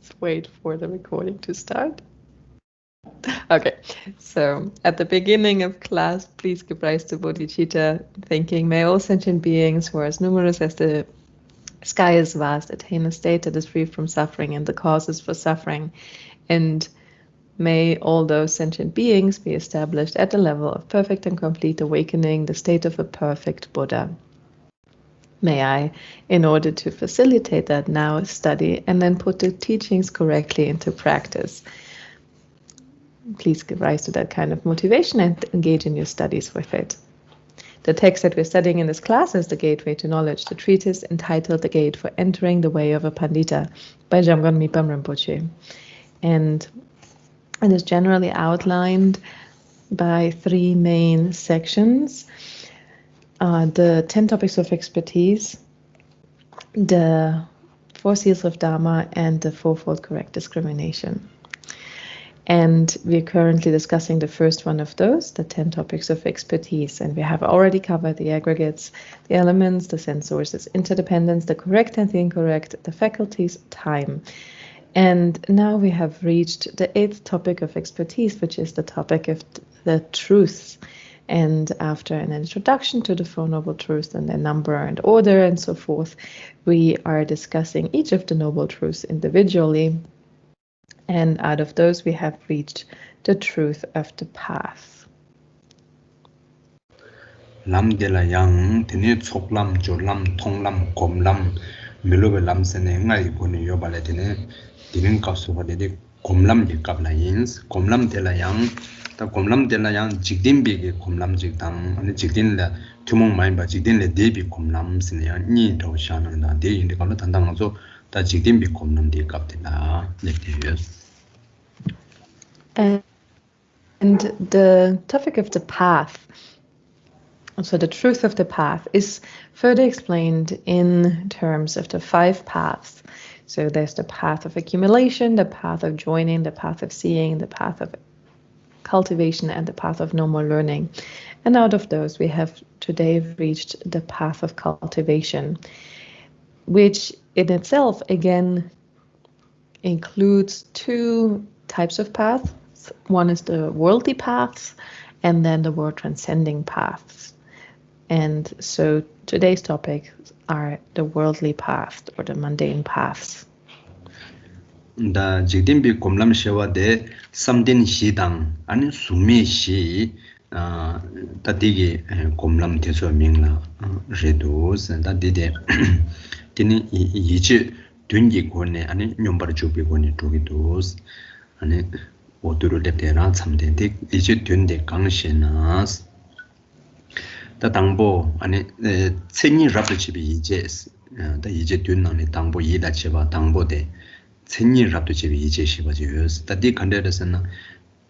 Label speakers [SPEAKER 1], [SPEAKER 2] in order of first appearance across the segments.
[SPEAKER 1] Let's wait for the recording to start. Okay, so at the beginning of class, please give rise to bodhicitta, thinking, may all sentient beings who are as numerous as the sky is vast attain a state that is free from suffering and the causes for suffering, and may all those sentient beings be established at the level of perfect and complete awakening, the state of a perfect Buddha. May I, in order to facilitate that, now study and then put the teachings correctly into practice. Please give rise to that kind of motivation and engage in your studies with it. The text that we're studying in this class is The Gateway to Knowledge, the treatise entitled The Gate for Entering the Way of a Pandita by Jamgon Mipam Rinpoche. And it is generally outlined by three main sections. The 10 topics of expertise, the 4 seals of Dharma, and the fourfold correct discrimination. And we're currently discussing the first one of those, the 10 topics of expertise. And we have already covered the aggregates, the elements, the sense sources, interdependence, the correct and the incorrect, the faculties, time. And now we have reached the 8th topic of expertise, which is the topic of the truths. And after an introduction to the Four Noble Truths and their number and order and so forth, we are discussing each of the Noble Truths individually. And out of those, we have reached the truth of the path.
[SPEAKER 2] Lam de la yang, tene choklam, jolam, tonglam, komlam, milobe lam sene ngai kone yobale tene, tene kapsuwa de komlam de kapla yins, komlam de la yang, ta komlam de la yang jikdin bege komlam jikdang, ane jikdin la tumong mayin ba jikdin le debi komlam sene yang nyi to shanang da, de yin de kapla tandang azo, ta jikdin bi komlam de kapte la, lekte yus.
[SPEAKER 1] And the topic of the path, so the truth of the path, is further explained in terms of the 5 paths. So there's the path of accumulation, the path of joining, the path of seeing, the path of cultivation, and the path of no more learning. And out of those, we have today reached the path of cultivation, which in itself, again, includes 2 types of paths. One is the worldly paths, and then the world transcending paths. And so today's topics are the worldly paths or the mundane paths.
[SPEAKER 2] Da jikdin bi komlam shewa de samdin shidang ani sumi shi ta digi komlam teso mingla redus da dide tini yichi dungi kone ani nyombar chupi kone tugidus ani oduru leptera samden dik yichi dunde kangshenas da tangbo ani tsenyi rabdo chibi yijes da yije dunna tangbo yida chiba tangbo de tsenyi rabdo chibi yije shiba jiyos da di kandere sana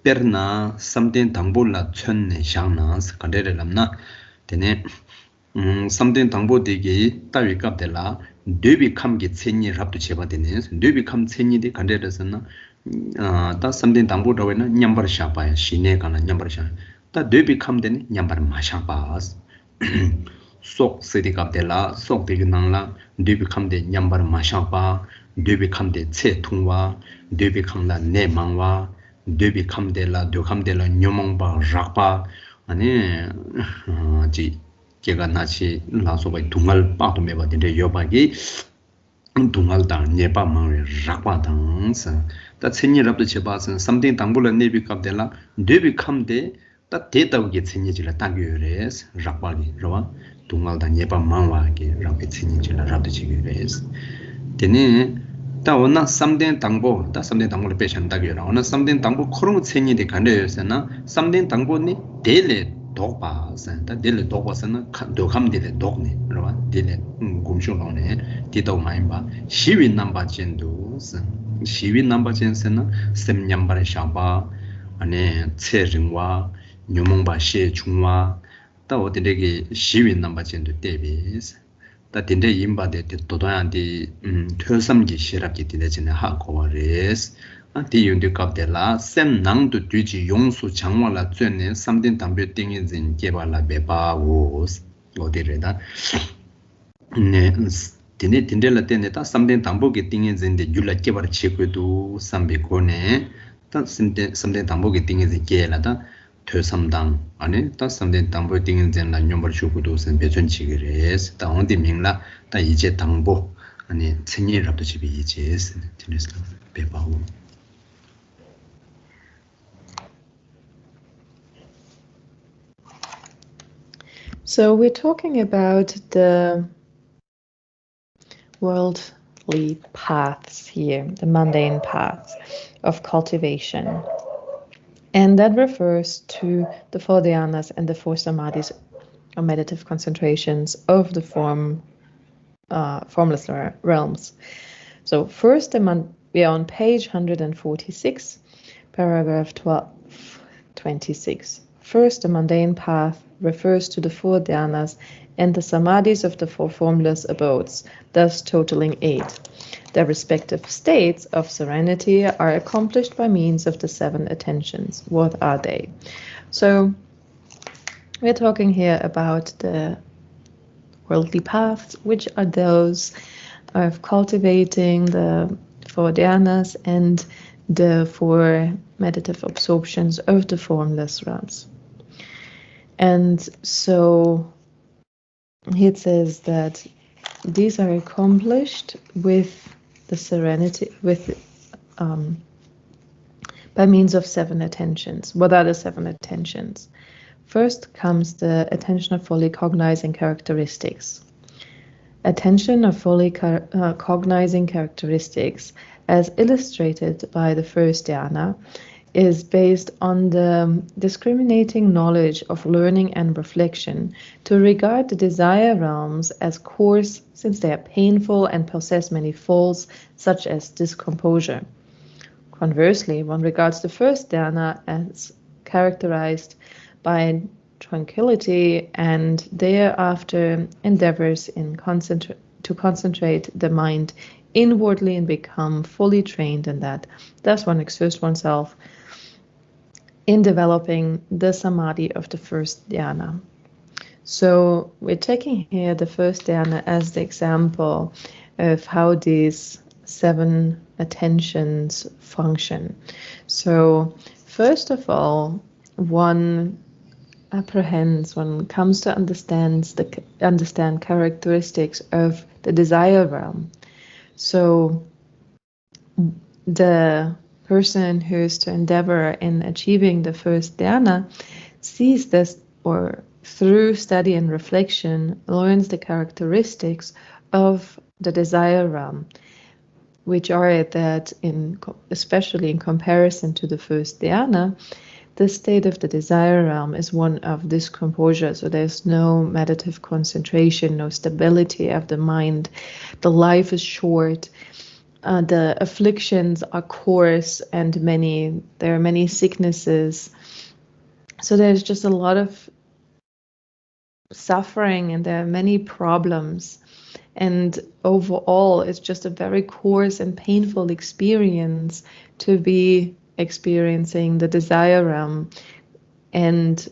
[SPEAKER 2] perna samden tangbo la chönne shangnas kandere lamna tene samden tangbo digi tawi kapde la debi kamgi tsenyi rabdo chiba dene debi kam tsenyi di kandere sana da samden tangbo dawe na nyambar shapa ya shine kana nyambar shapa da debi kam dene nyambar ma shapa sok sedi kapde la sok digi nangla debi kam de nyambar ma shapa debi kam de tse tungwa debi kam la ne mangwa debi kam de la nyomong ba rakpa ane ji kega nachi la so bai tungal pa to me ba de yoba gi tungal dang nyeba mang rakpa dang sa ta chenyi rab de cheba san something tangbula nebi kam de la debi kam de ta te taw gi chenyi ji la ta gyo res rakpa gi rawa tungal dang nyeba mang wa gi rakpa chenyi ji la rab de chi gyo res tene ta ona something tangbo ta something tangbo le peshan ta gyo ra ona something tangbo khorong chenyi de kan de na something tangbo ni dele dokpa san ta dele dokpa san do kham dele dokne rawa dele gumsho lo ne ti taw mai ba shiwi namba chen do san shiwi namba chen sen sem nyambar shaba ane che ringwa nyomong ba she chungwa ta o de ge shiwi namba chen do debis ta dinde imba de dodoyan di thosam gi shirap gi de chen ha ko res di yundu kapdela sem nang du duji yongsu changwa la zuen samdin tambyo tingin zin geba la beba wos odireda ne 딘데라 때네 다 something 담보게 띵에 젠데 줄라 깨버 체크도 삼비코네 다 something 담보게 띵에 제게라다 퇴삼당 아니 다 something 담보 띵에 젠라 뇽버 주고도 선 배전치기레스 다 온디 명라 다 이제 담보 아니 생일랍도 집이 이제 딘데스 배바고
[SPEAKER 1] So we're talking about the worldly paths here, the mundane paths of cultivation. And that refers to the four dhyanas and the four samadhis or meditative concentrations of the formless realms. So first, we are on page 146, paragraph 26. First, the mundane path refers to the four dhyanas and the samadhis of the four formless abodes, thus totaling 8. Their respective states of serenity are accomplished by means of the 7 attentions. What are they? So we're talking here about the worldly paths, which are those of cultivating the four dhyanas and the 4 meditative absorptions of the formless realms. And so here it says that these are accomplished with the serenity, by means of 7 attentions. What are the 7 attentions? First comes the attention of fully cognizing characteristics. Attention of fully cognizing characteristics, as illustrated by the first dhyana, is based on the discriminating knowledge of learning and reflection to regard the desire realms as coarse, since they are painful and possess many faults, such as discomposure. Conversely, one regards the first dhyana as characterized by tranquility and thereafter endeavors to concentrate the mind inwardly and become fully trained in that. Thus one exerts oneself in developing the samadhi of the first dhyana. So we're taking here the first dhyana as the example of how these 7 attentions function. So first of all, one comes to understand characteristics of the desire realm. So the person who is to endeavor in achieving the first dhyana sees this, or through study and reflection learns the characteristics of the desire realm, which are that especially in comparison to the first dhyana, the state of the desire realm is one of discomposure. So there's no meditative concentration, no stability of the mind. The life is short. The afflictions are coarse and there are many sicknesses. So there's just a lot of suffering and there are many problems. And overall, it's just a very coarse and painful experience to be experiencing the desire realm. And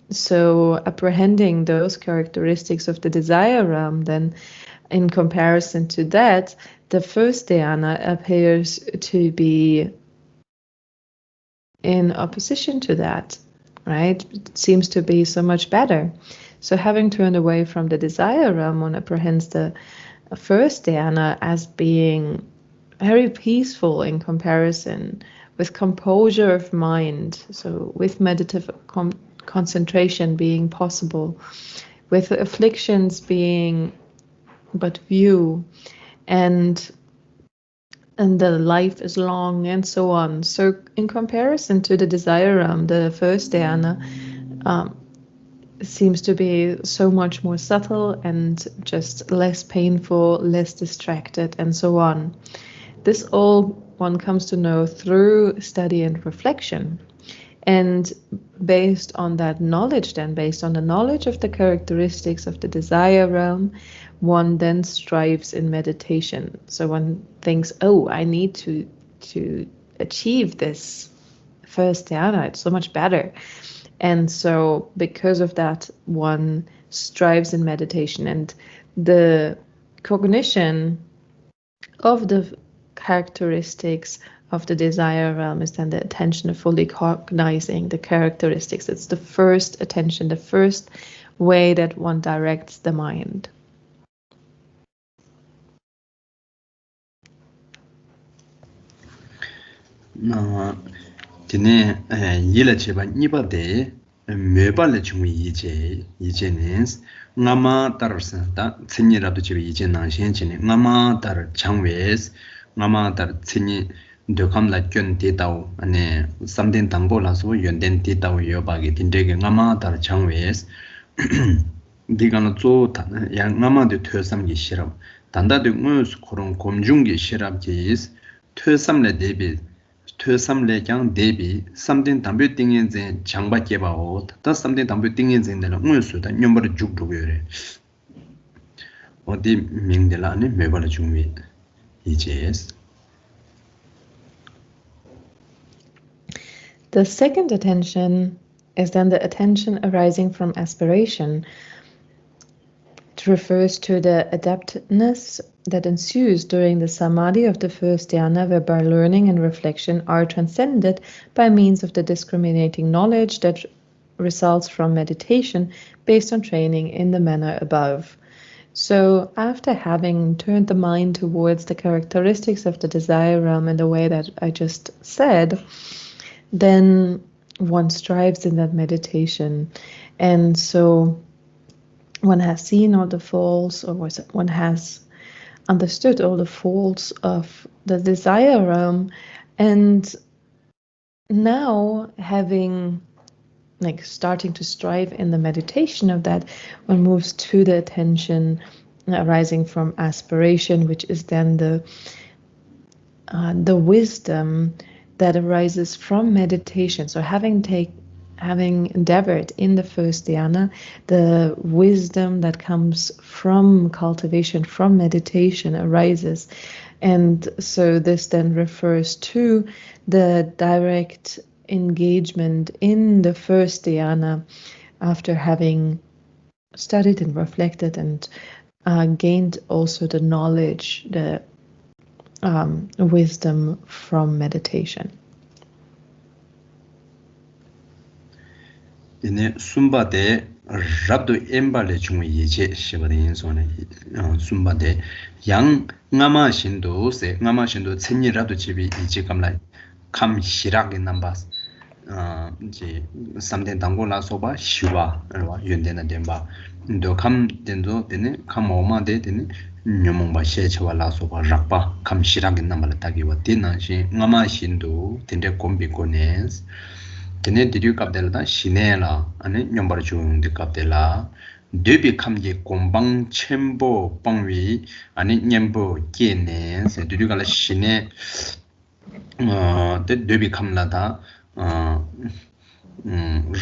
[SPEAKER 1] so apprehending those characteristics of the desire realm, then in comparison to that, the first dhyana appears to be in opposition to that, right? It seems to be so much better. So having turned away from the desire realm, one apprehends the first dhyana as being very peaceful in comparison, with composure of mind, so with meditative concentration being possible, with afflictions being but few, and the life is long, and so on. So in comparison to the desire realm, the first dhyana seems to be so much more subtle and just less painful, less distracted, and so on. This all one comes to know through study and reflection. And based on that knowledge, then based on the knowledge of the characteristics of the desire realm, one then strives in meditation. So one thinks, oh, I need to achieve this first dhyana. It's so much better. And so because of that, one strives in meditation. And the cognition of the characteristics of the desire realm is then the attention of fully cognizing the characteristics. It's the first attention, the first way that one directs the mind.
[SPEAKER 2] Tine yila cheba nipa de meba le chungu yije nens ngama tar ta tsinyi rabdu cheba yije nangshen chine ngama tar changwes ngama tar tsinyi dokam la kyon ti tau ane samden tangbo la so yonden ti tau yobagi tindege ngama tar changwes diga no zo ya ngama de thösam gi shirab tanda de ngus korong komjung gi shirab gi is thösam le debi thösamle kyang debi samden dambe tingin zen changba keba o ta samden dambe tingin zen de la ngö su da nyombar juk du yore odi ming de la ne mebal jungwi ijes.
[SPEAKER 1] The second attention is then the attention arising from aspiration. It refers to the adaptedness that ensues during the samadhi of the first dhyana, whereby learning and reflection are transcended by means of the discriminating knowledge that results from meditation based on training in the manner above. So after having turned the mind towards the characteristics of the desire realm in the way that I just said, then one strives in that meditation. And so one has seen all the faults, or one has understood all the faults of the desire realm, and now having starting to strive in the meditation of that, one moves to the attention arising from aspiration, which is then the wisdom that arises from meditation. So having endeavored in the first dhyana, the wisdom that comes from cultivation, from meditation arises. And so this then refers to the direct engagement in the first dhyana after having studied and reflected and gained also the knowledge, the wisdom from meditation.
[SPEAKER 2] Ine sumba de rabdo emba le chung yeje shibarin sone sumba de yang ngama shindo tsenyi rabdo chibi yeje kamla kam shiragi nambas ji samden dango la soba shiwa erwa yondena denba ndo kam dendo dene kam oma de dene nyomongba shechewa la soba rakpa kam shiragi nambala tagiwa dina shi ngama shindo dende kombi kones tene diru kapdela da shinela ane nyombar chung de kapdela debi kamje gombang chembo pangwi ane nyembo kene se diru kala shine de debi kamla da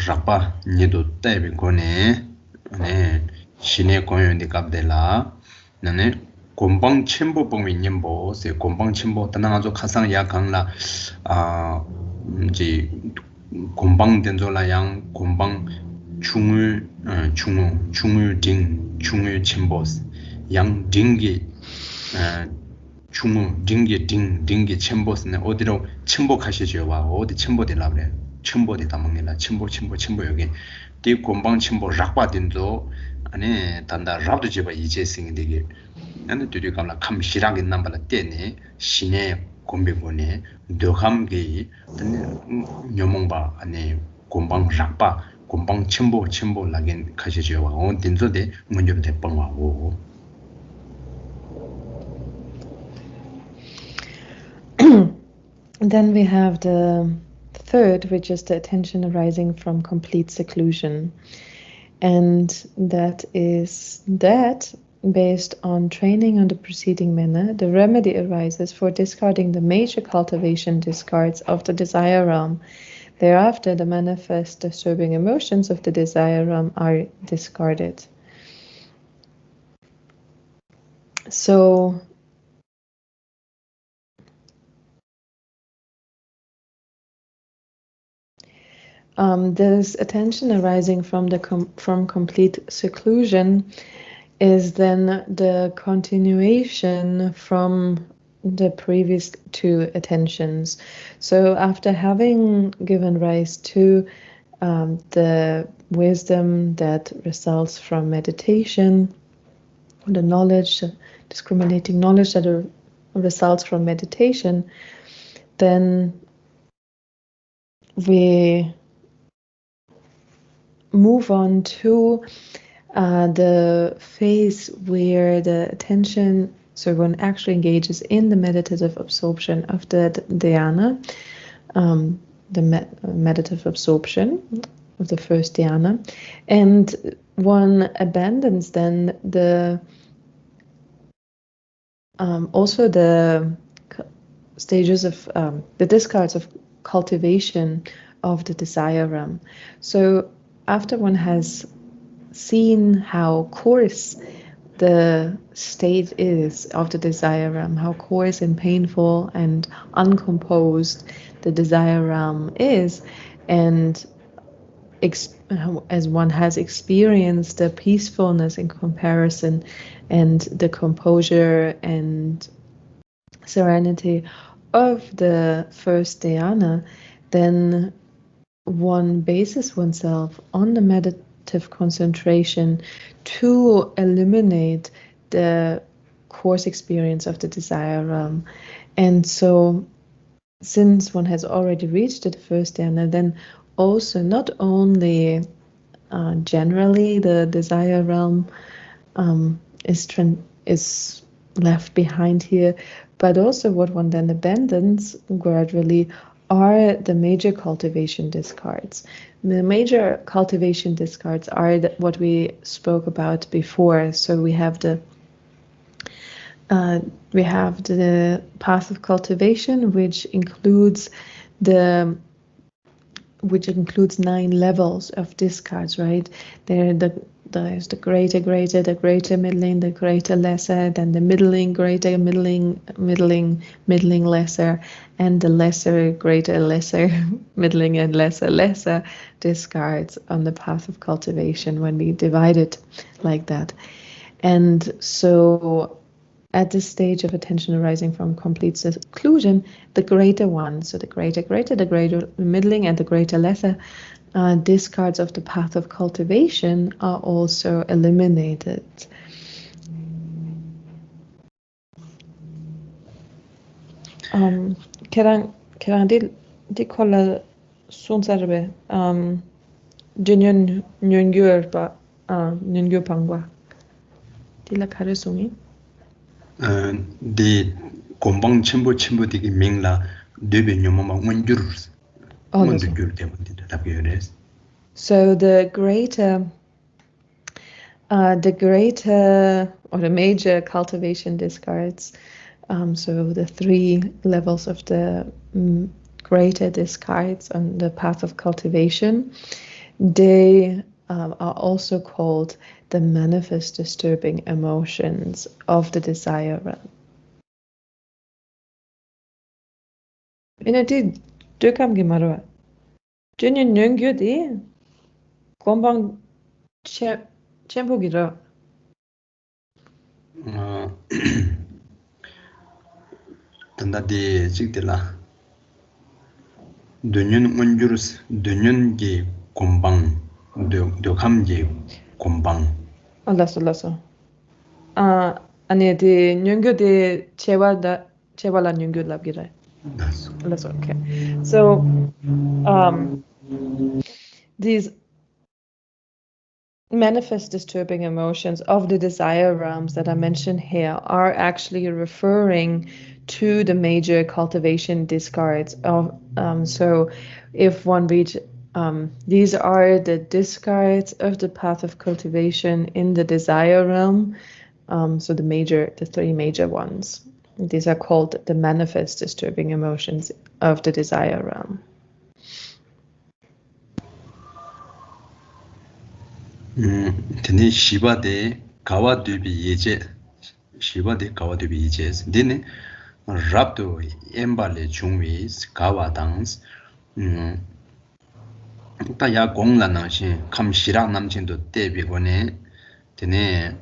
[SPEAKER 2] rapa nido tabi kone ane shine koyon de kapdela nane gombang chembo pangwi nyembo se gombang chembo tanang azo khasang ya kangla ji gombang denzola yang gombang chungul ding chungul chembos yang dingi chungul dingi chembos ne 어디로 침복하시죠 와 어디 침복되라 그래 침복이 담음이라 침복 여기 이 고방 침복 락바 된도 아니 단다 랍도 제바 이제 생이 되게 나는 둘이 감라 감시랑 있는 발라 때네 신의 곰비보네 도함게 녀몽바 아니 곰방 락바 곰방 침복 라긴 가시죠 와 된저데 문제로 대빵하고
[SPEAKER 1] Then we have the third, which is the attention arising from complete seclusion. And that is that, based on training on the preceding manner, the remedy arises for discarding the major cultivation discards of the desire realm. Thereafter, the manifest disturbing emotions of the desire realm are discarded. So, this attention arising from complete seclusion is then the continuation from the previous two attentions. So after having given rise to the wisdom that results from meditation, the knowledge, discriminating knowledge that results from meditation, then we move on to the phase where the attention, so one actually engages in the meditative absorption of the dhyana, meditative absorption of the first dhyana, and one abandons then the also the stages of the discards of cultivation of the desire realm. So after one has seen how coarse the state is of the desire realm, how coarse and painful and uncomposed the desire realm is, and as one has experienced the peacefulness in comparison and the composure and serenity of the first dhyana, then one bases oneself on the meditative concentration to eliminate the coarse experience of the desire realm. And so, since one has already reached the first dhyana, then also not only generally the desire realm is left behind here, but also what one then abandons gradually are the major cultivation discards. The major cultivation discards are what we spoke about before. So we have the path of cultivation, which includes 9 levels of discards, right? There's the greater, the greater, middling, the greater, lesser, then the middling, greater, middling, lesser, and the lesser, greater, lesser, middling, and lesser discards on the path of cultivation when we divide it like that. And so at this stage of attention arising from complete seclusion, the greater one, so the greater, the greater middling, and the greater lesser discards of the path of cultivation are also eliminated. Kerang di kolla sunzarbe jenyon nyongyur ba nyongyur pangwa dila kare sungi
[SPEAKER 2] 디 곰방 첨부 되게 명라 되베 녀마마 원줄 원줄 때문에 답이요레스.
[SPEAKER 1] So the greater or the major cultivation discards, so the 3 levels of the greater discards on the path of cultivation, they are also called the manifest disturbing emotions of the desire realm. 이네디 되감기 말아. 저는 연교디 건방 챔포기라.
[SPEAKER 2] 단다디 직들라. 드년 원주르스 드년기 곰방 도감지 곰방.
[SPEAKER 1] 알았어. 아니 디 연교디 제발라 연교랍기라. That's okay. So these manifest disturbing emotions of the desire realms that are mentioned here are actually referring to the major cultivation discards of so if one reads these are the discards of the path of cultivation in the desire realm, so the 3 major ones. These are called the manifest disturbing emotions of the desire realm.
[SPEAKER 2] 드니 시바데 가와드비 예제 시바데 가와드비 예제 드니 rapto 엠발레 중위 가와당스 타야 공라나시 감시라 남친도 때비고네 드니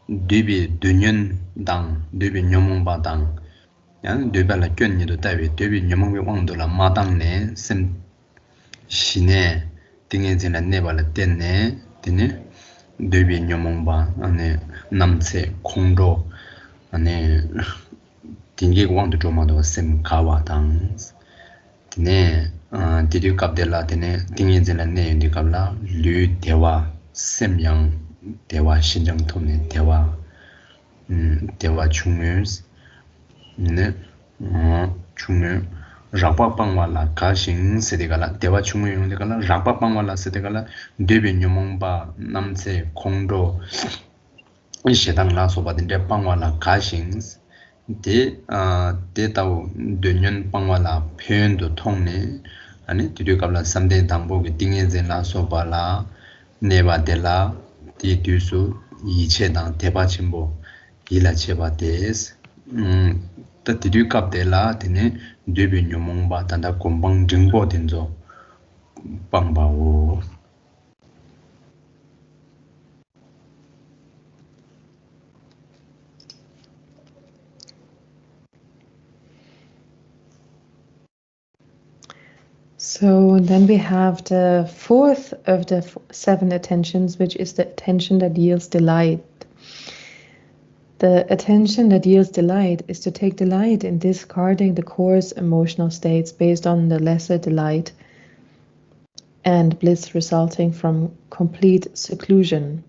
[SPEAKER 2] debi dunyan dang debi nyomong ba dang yan deba la kyen ni do tawi debi nyomong be wang do la ma dang ne sem shine tingin zin la ne ba la ten ne tene debi nyomong ba ane namse khongdo ane tingge wang do ma do sem kawa dang tene didi kap de la tene tingin zin la ne ndi kap la lu dewa sem yang dewa 신장 통네 대화 대화 중요스 네 중요 라빠빵발라 가신 세대가라 대화 중요용데가라 라빠빵발라 세대가라 되변용몽바 남세 공도 이시당 라소바딘데 빵발라 가신 데타우 되년 빵발라 표현도 통네 아니 뒤에갑라 삼대 담보게 띵엔젠 라소발라 네바델라 디두수 이체당 대바침보 일라체바데스 따디류갑데라 데네 되변용몽바 단다 곰방 정보된조 빵바오
[SPEAKER 1] So then we have the fourth of the seven attentions, which is the attention that yields delight. The attention that yields delight is to take delight in discarding the coarse emotional states based on the lesser delight and bliss resulting from complete seclusion.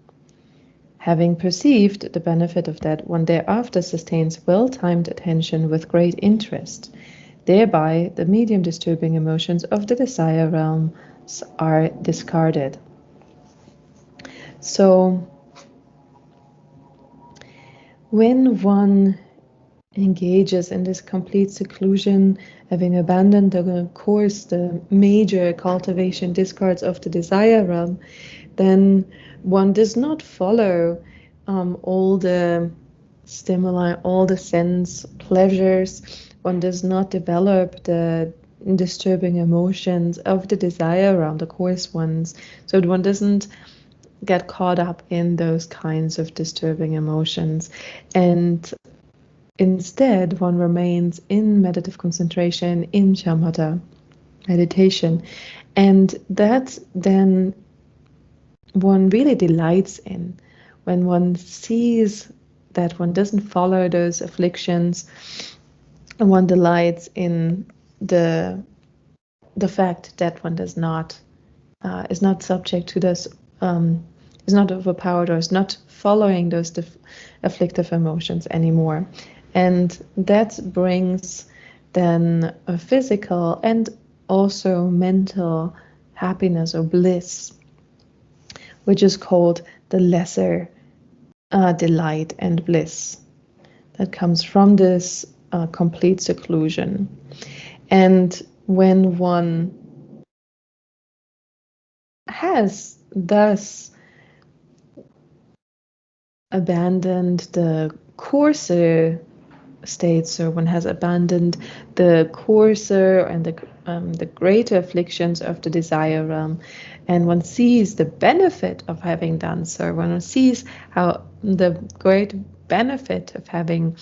[SPEAKER 1] Having perceived the benefit of that, one thereafter sustains well-timed attention with great interest. Thereby, the medium disturbing emotions of the desire realms are discarded. So, when one engages in this complete seclusion, having abandoned the course, the major cultivation discards of the desire realm, then one does not follow all the stimuli, all the sense pleasures. One does not develop the disturbing emotions of the desire realm, the coarse ones. So one doesn't get caught up in those kinds of disturbing emotions. And instead, one remains in meditative concentration, in shamatha meditation. And that then one really delights in, when one sees that one doesn't follow those afflictions, and one delights in the fact that one does not is not subject to this, is not overpowered, or is not following those afflictive emotions anymore. And that brings then a physical and also mental happiness or bliss, which is called the lesser delight and bliss that comes from this complete seclusion. And when one has thus abandoned the coarser states, so one has abandoned the coarser and the greater afflictions of the desire realm, and one sees the benefit of having done so, one sees how the great benefit of having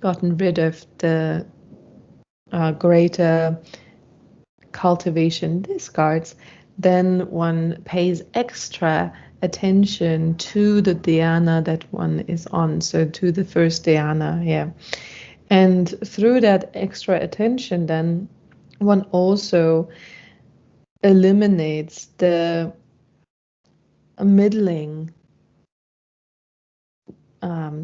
[SPEAKER 1] gotten rid of the greater cultivation discards, then one pays extra attention to the dhyana that one is on, so to the first dhyana here. And through that extra attention, then one also eliminates the middling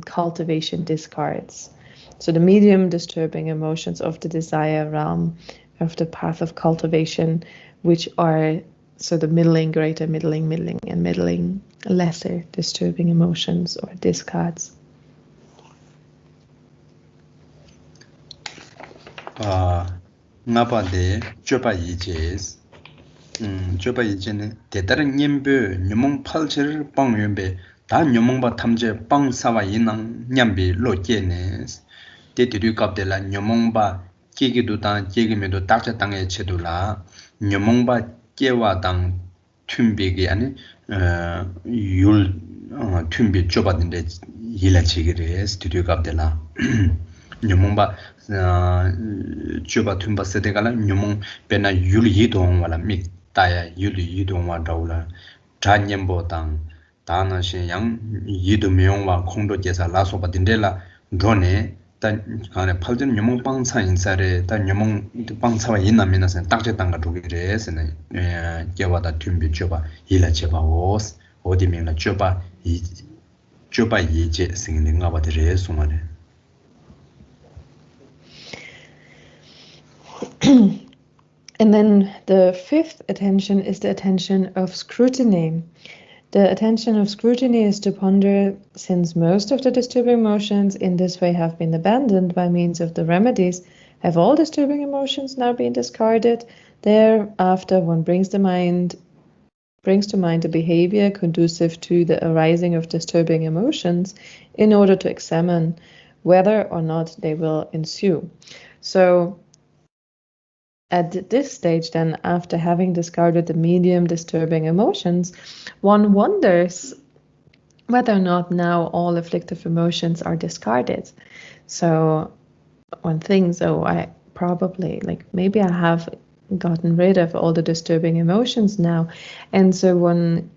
[SPEAKER 1] cultivation discards. So the medium disturbing emotions of the desire realm, of the path of cultivation, which are so the middling, greater, middling, and middling, lesser disturbing emotions or discards.
[SPEAKER 2] 나바데 쩌바 이제스 쩌바 이제는 대다른 님베 녀몽 팔체를 빵연베 다 녀몽바 탐제 빵사와 이낭 냠비 로제네 데드류 갑데라 녀몽바 계기도다 계기메도 딱자 땅에 체도라 녀몽바 깨와당 튠비게 아니 율 튠비 쩌바딘데 hila chigire studio kapdela nyumongba chuba tumba sete kala nyumong pena yul yidong wala mik taya yul yidong wa dawla cha nyembo tang ta na shin yang yidu myong wa khongdo jesa la so ba dindela drone ta kane phaljen nyumong pangcha insare ta nyumong pangcha wa inna mina sen takje tanga dogire sen gewada tumbi chuba hila cheba os odi mena chuba yeje singling nga ba de sumane.
[SPEAKER 1] And then the fifth attention is the attention of scrutiny. The attention of scrutiny is to ponder, since most of the disturbing emotions in this way have been abandoned by means of the remedies, have all disturbing emotions now been discarded? Thereafter one brings to mind a behavior conducive to the arising of disturbing emotions in order to examine whether or not they will ensue. So at this stage, then, after having discarded the medium disturbing emotions, one wonders whether or not now all afflictive emotions are discarded. So one thinks, oh, I probably, maybe I have gotten rid of all the disturbing emotions now. And so one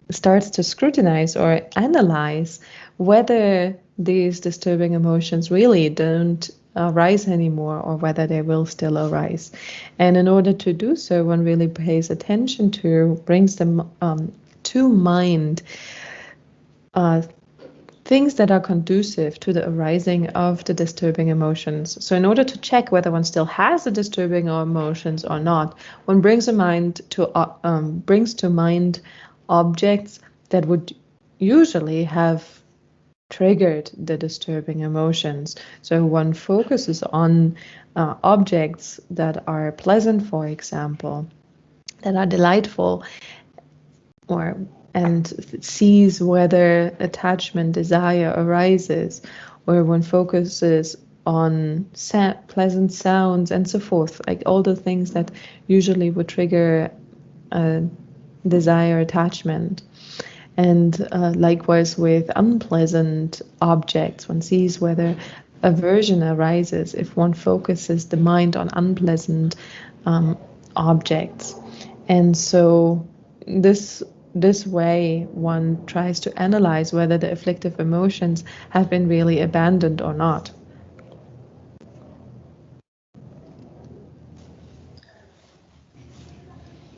[SPEAKER 1] starts to scrutinize or analyze whether these disturbing emotions really don't arise anymore or whether they will still arise. And in order to do so, one really pays attention to, brings them to mind things that are conducive to the arising of the disturbing emotions. So in order to check whether one still has the disturbing emotions or not, one brings to mind objects that would usually have triggered the disturbing emotions. So one focuses on objects that are pleasant, for example, that are delightful, and sees whether attachment, desire arises, or one focuses on pleasant sounds and so forth, like all the things that usually would trigger desire, attachment. And likewise with unpleasant objects, one sees whether aversion arises if one focuses the mind on unpleasant objects. And so this way one tries to analyze whether the afflictive emotions have been really abandoned or not.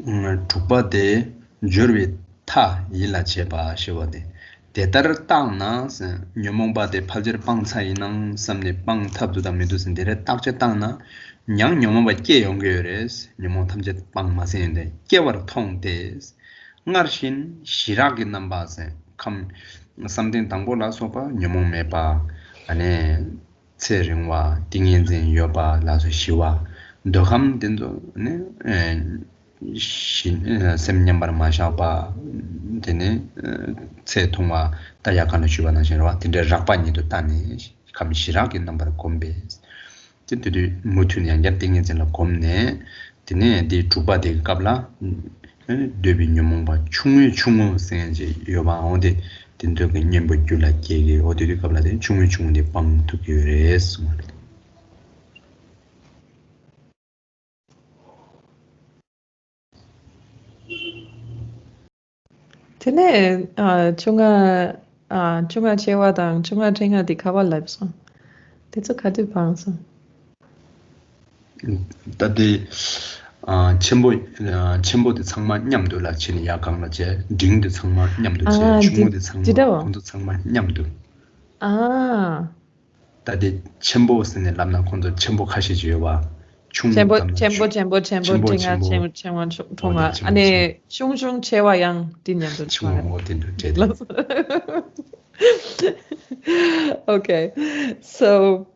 [SPEAKER 2] Tukpa de jurwe ta yila cheba shewade. Tetar tang na nyomongba de paljir pang tsai nang samne pang tabdu da medu sin dere takche tang na nyang nyomongba kye yongge yores nyomong tamche pang ma sin de kye war tong des ngar shin shiragi namba se kam samden tangbo la sopa nyomong me pa ane tse ringwa tingyen zin yo pa la so shiwa doham denzo ne semnyambar ma shapa dene tse thongwa ta yakana chuba na sherwa tinde rakpa ni do tani kam shiragi number kombe tinde mutun yang yating en la komne dene di chuba de kabla debi nyomba chungwe senje yoba onde tinde ke nyembo jula kege odi kabla de chungwe de pang tu kyres
[SPEAKER 1] Tene 중화 재화당 중화 쟁하디 가발라입서. 대체 가드 방서.
[SPEAKER 2] 다데 첨보의 상만 냠도라 치니 야강라 제 딩의 상만 냠도 제 중국의 상만 공도 상만 냠도
[SPEAKER 1] 아
[SPEAKER 2] 다데 첨보스네 람나 콘도 첨보하시지요 와
[SPEAKER 1] 첨보 통화 아니 슝슝 재화양 딘냠도
[SPEAKER 2] 중국 딘도 제
[SPEAKER 1] Okay, so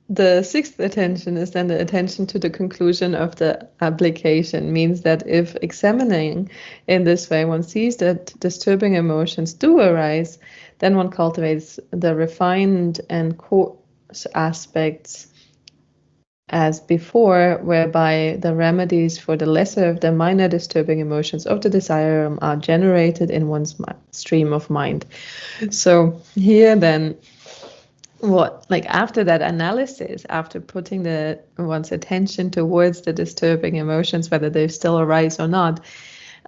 [SPEAKER 1] the sixth attention is then the attention to the conclusion of the application, means that if examining in this way one sees that disturbing emotions do arise, then one cultivates the refined and coarse aspects as before, whereby the remedies for the lesser of the minor disturbing emotions of the desire realm are generated in one's stream of mind. So here then, after that analysis, after putting one's attention towards the disturbing emotions, whether they still arise or not,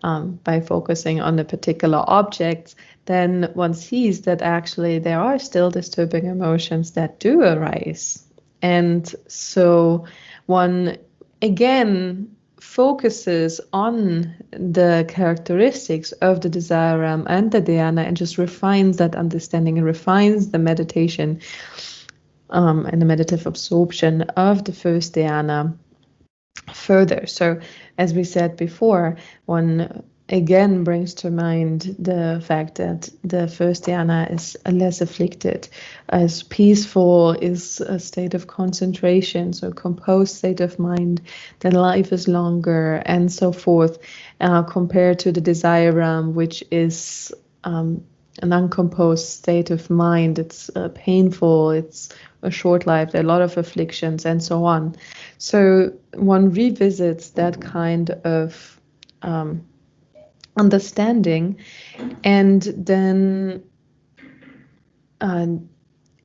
[SPEAKER 1] by focusing on the particular objects, then one sees that actually there are still disturbing emotions that do arise. And so one again focuses on the characteristics of the desire realm and the dhyana and just refines that understanding and refines the meditation and the meditative absorption of the first dhyana further. So as we said before, one again brings to mind the fact that the first dhyana is less afflicted, as peaceful is a state of concentration, so composed state of mind, then life is longer and so forth, compared to the desire realm, which is an uncomposed state of mind. It's painful, it's a short life, there are a lot of afflictions and so on. So one revisits that kind of understanding and then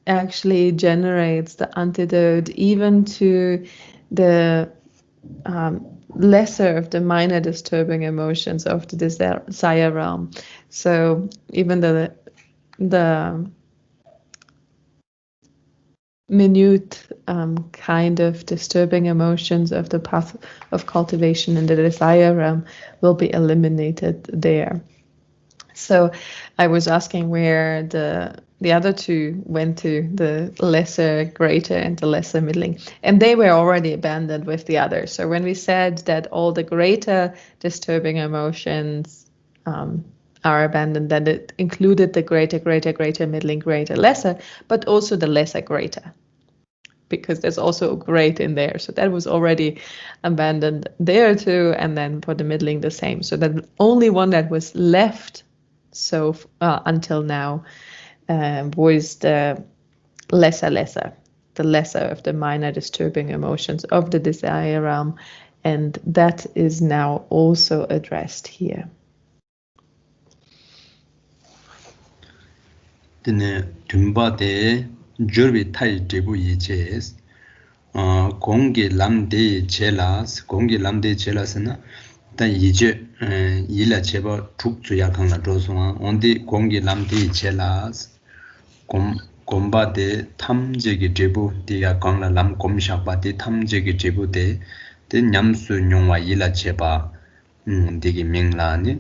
[SPEAKER 1] actually generates the antidote even to the lesser of the minor disturbing emotions of the desire realm. So even the minute kind of disturbing emotions of the path of cultivation in the desire realm will be eliminated there. So I was asking where the other two went to, the lesser, greater, and the lesser middling. And they were already abandoned with the others. So when we said that all the greater disturbing emotions are abandoned, then it included the greater, greater, greater, middling, greater, lesser, but also the lesser, greater, because there's also a great in there. So that was already abandoned there too. And then for the middling, the same. So the only one that was left until now was the lesser, the lesser of the minor disturbing emotions of the desire realm. And that is now also addressed here.
[SPEAKER 2] Dine tumba de jurvi thai debu yiches kongi lamde chelas na ta yije yila cheba tuk tsuya kangla doswa ondi kongi lamde chelas komba de tamje gi debu diga kangla lam kom shakpa de tamje gi debu de nyamsu nyongwa yila cheba digi mingla ni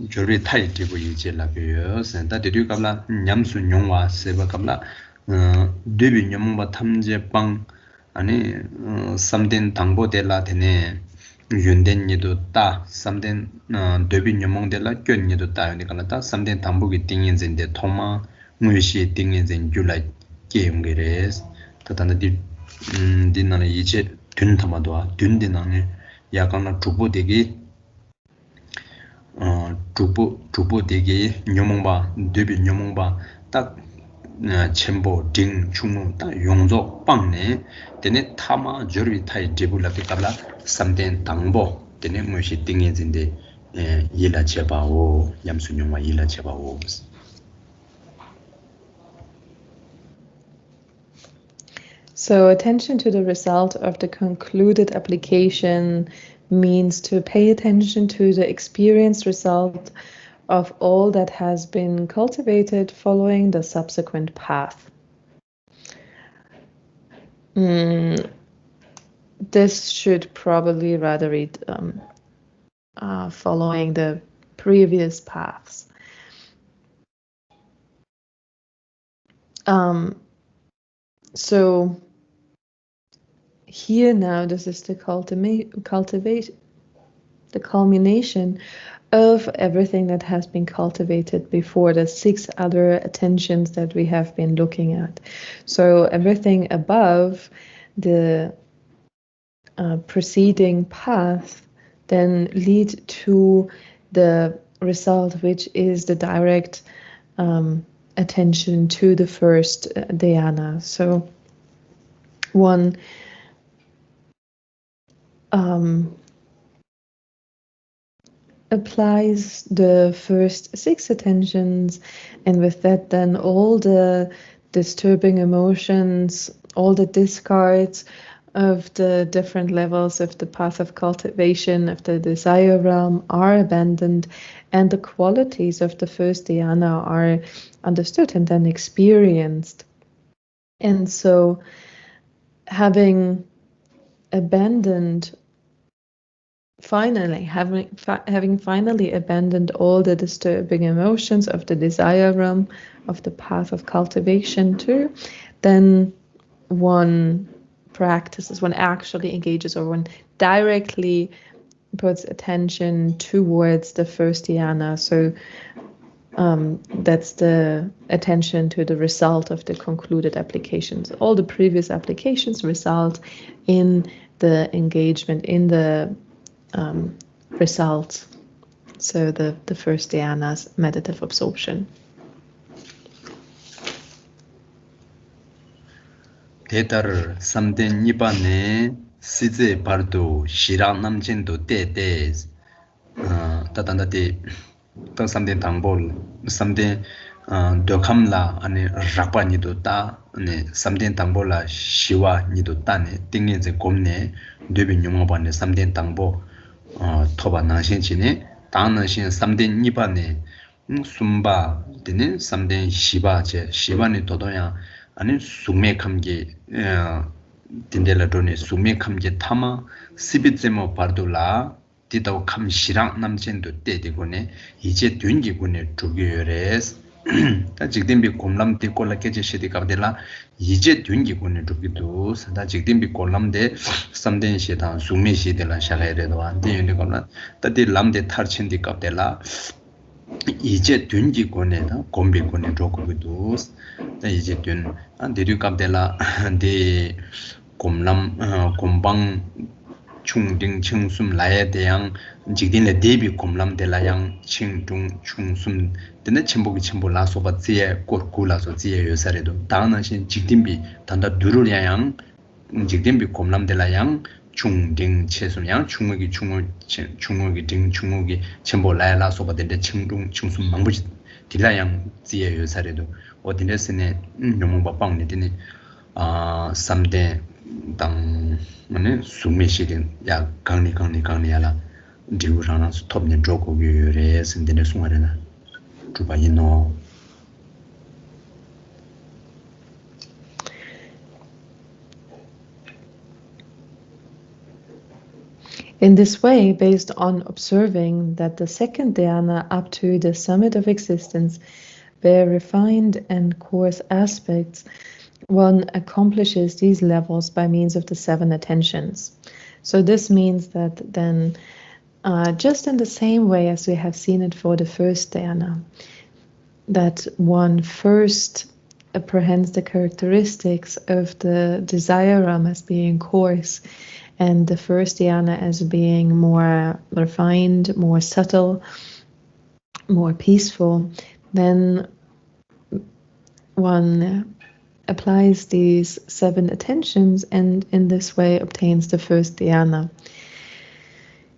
[SPEAKER 2] jurvi thai debu yiche la pyo sen ta de kabla nyamsu nyongwa seba kabla debi nyamba tamje pang 아니 something 당보 될라 되네 윤된니도 따 something 되비 녀몽될라 껴니도 따니까 따 something 당보기 띵인진데 토마 무시 띵인진 줄라 게임게레스 다다나디 디나나 이제 든타마도아 든디나네 약간나 주보되기 주보되기 녀몽바 되비 녀몽바 딱 첨보 딩 충무 다 용조 빵네 되네 타마 저리 타이 제불라게 갑라 삼된 당보 되네 무시 딩인진데 일라 제바오 얌순용마 일라 제바오.
[SPEAKER 1] So attention to the result of the concluded application means to pay attention to the experienced result of all that has been cultivated following the subsequent path. This should probably rather read following the previous paths. So here now, this is the culmination of everything that has been cultivated before, the 6 other attentions that we have been looking at. So everything above the preceding path then lead to the result, which is the direct attention to the first dhyana. So one applies the first 6 attentions, and with that then all the disturbing emotions, all the discards of the different levels of the path of cultivation of the desire realm are abandoned, and the qualities of the first dhyana are understood and then experienced. And so having abandoned having finally abandoned all the disturbing emotions of the desire realm, of the path of cultivation too, then one practices, one actually engages, or one directly puts attention towards the first dhyana. So that's the attention to the result of the concluded applications. All the previous applications result in the engagement, in the results. So the first dhyana's meditative absorption.
[SPEAKER 2] Tetar samden nipane size pardo shirang namjendo te tatanda de ta samden tangbol samden dokhamla ane rakpa nido ta ane samden tangbola shiwa nido ta ne tingin je komne debi nyuma ba ne samden tangbo thoba nangshin chine ta nangshin samden nipane sumba dine samden shiba je shiba ne dodoya 아니 수메 감게 딘델라도네 수메 감게 타마 시비제모 바르돌라 디다오 감시랑 남젠도 때되고네 이제 된기군에 두개요레스 다 직된비 곰람데 꼴라케제 시디 갑델라 이제 된기군에 두기도 다 직된비 꼴람데 삼된 시다 수메 시데라 샤가이레도 안데요네 꼴라 따디 람데 타르친디 갑델라 이제 된기군에다 곰비군에 두고도 이제 된 안데류갑델라 데 곰람 곰방 충딩 청숨 라에 대한 직딘의 대비 곰람델라양 칭둥 충숨 되는 첨복이 첨보라 소바지에 꼬르쿠라서 지에 요사레도 다나신 직딘비 단다 누르냐양 직딘비 곰람델라양 중딩 체숨양 중목이 중목이 딩 중목이 첨보라라 소바된데 칭둥 충숨 망부지 딜라양 지에 요사레도 어디네스네 너무 바빵네 되네 삼대 당 뭐네 수미시린 야 강리야라 디우라나 스톱네 조고 요래 선데네 숭아레나 주바이노.
[SPEAKER 1] In this way, based on observing that the second dhyana up to the summit of existence bear refined and coarse aspects, one accomplishes these levels by means of the 7 attentions. So this means that then, just in the same way as we have seen it for the first dhyana, that one first apprehends the characteristics of the desire realm as being coarse, and the first dhyana as being more refined, more subtle, more peaceful, then one applies these 7 attentions and in this way obtains the first dhyana.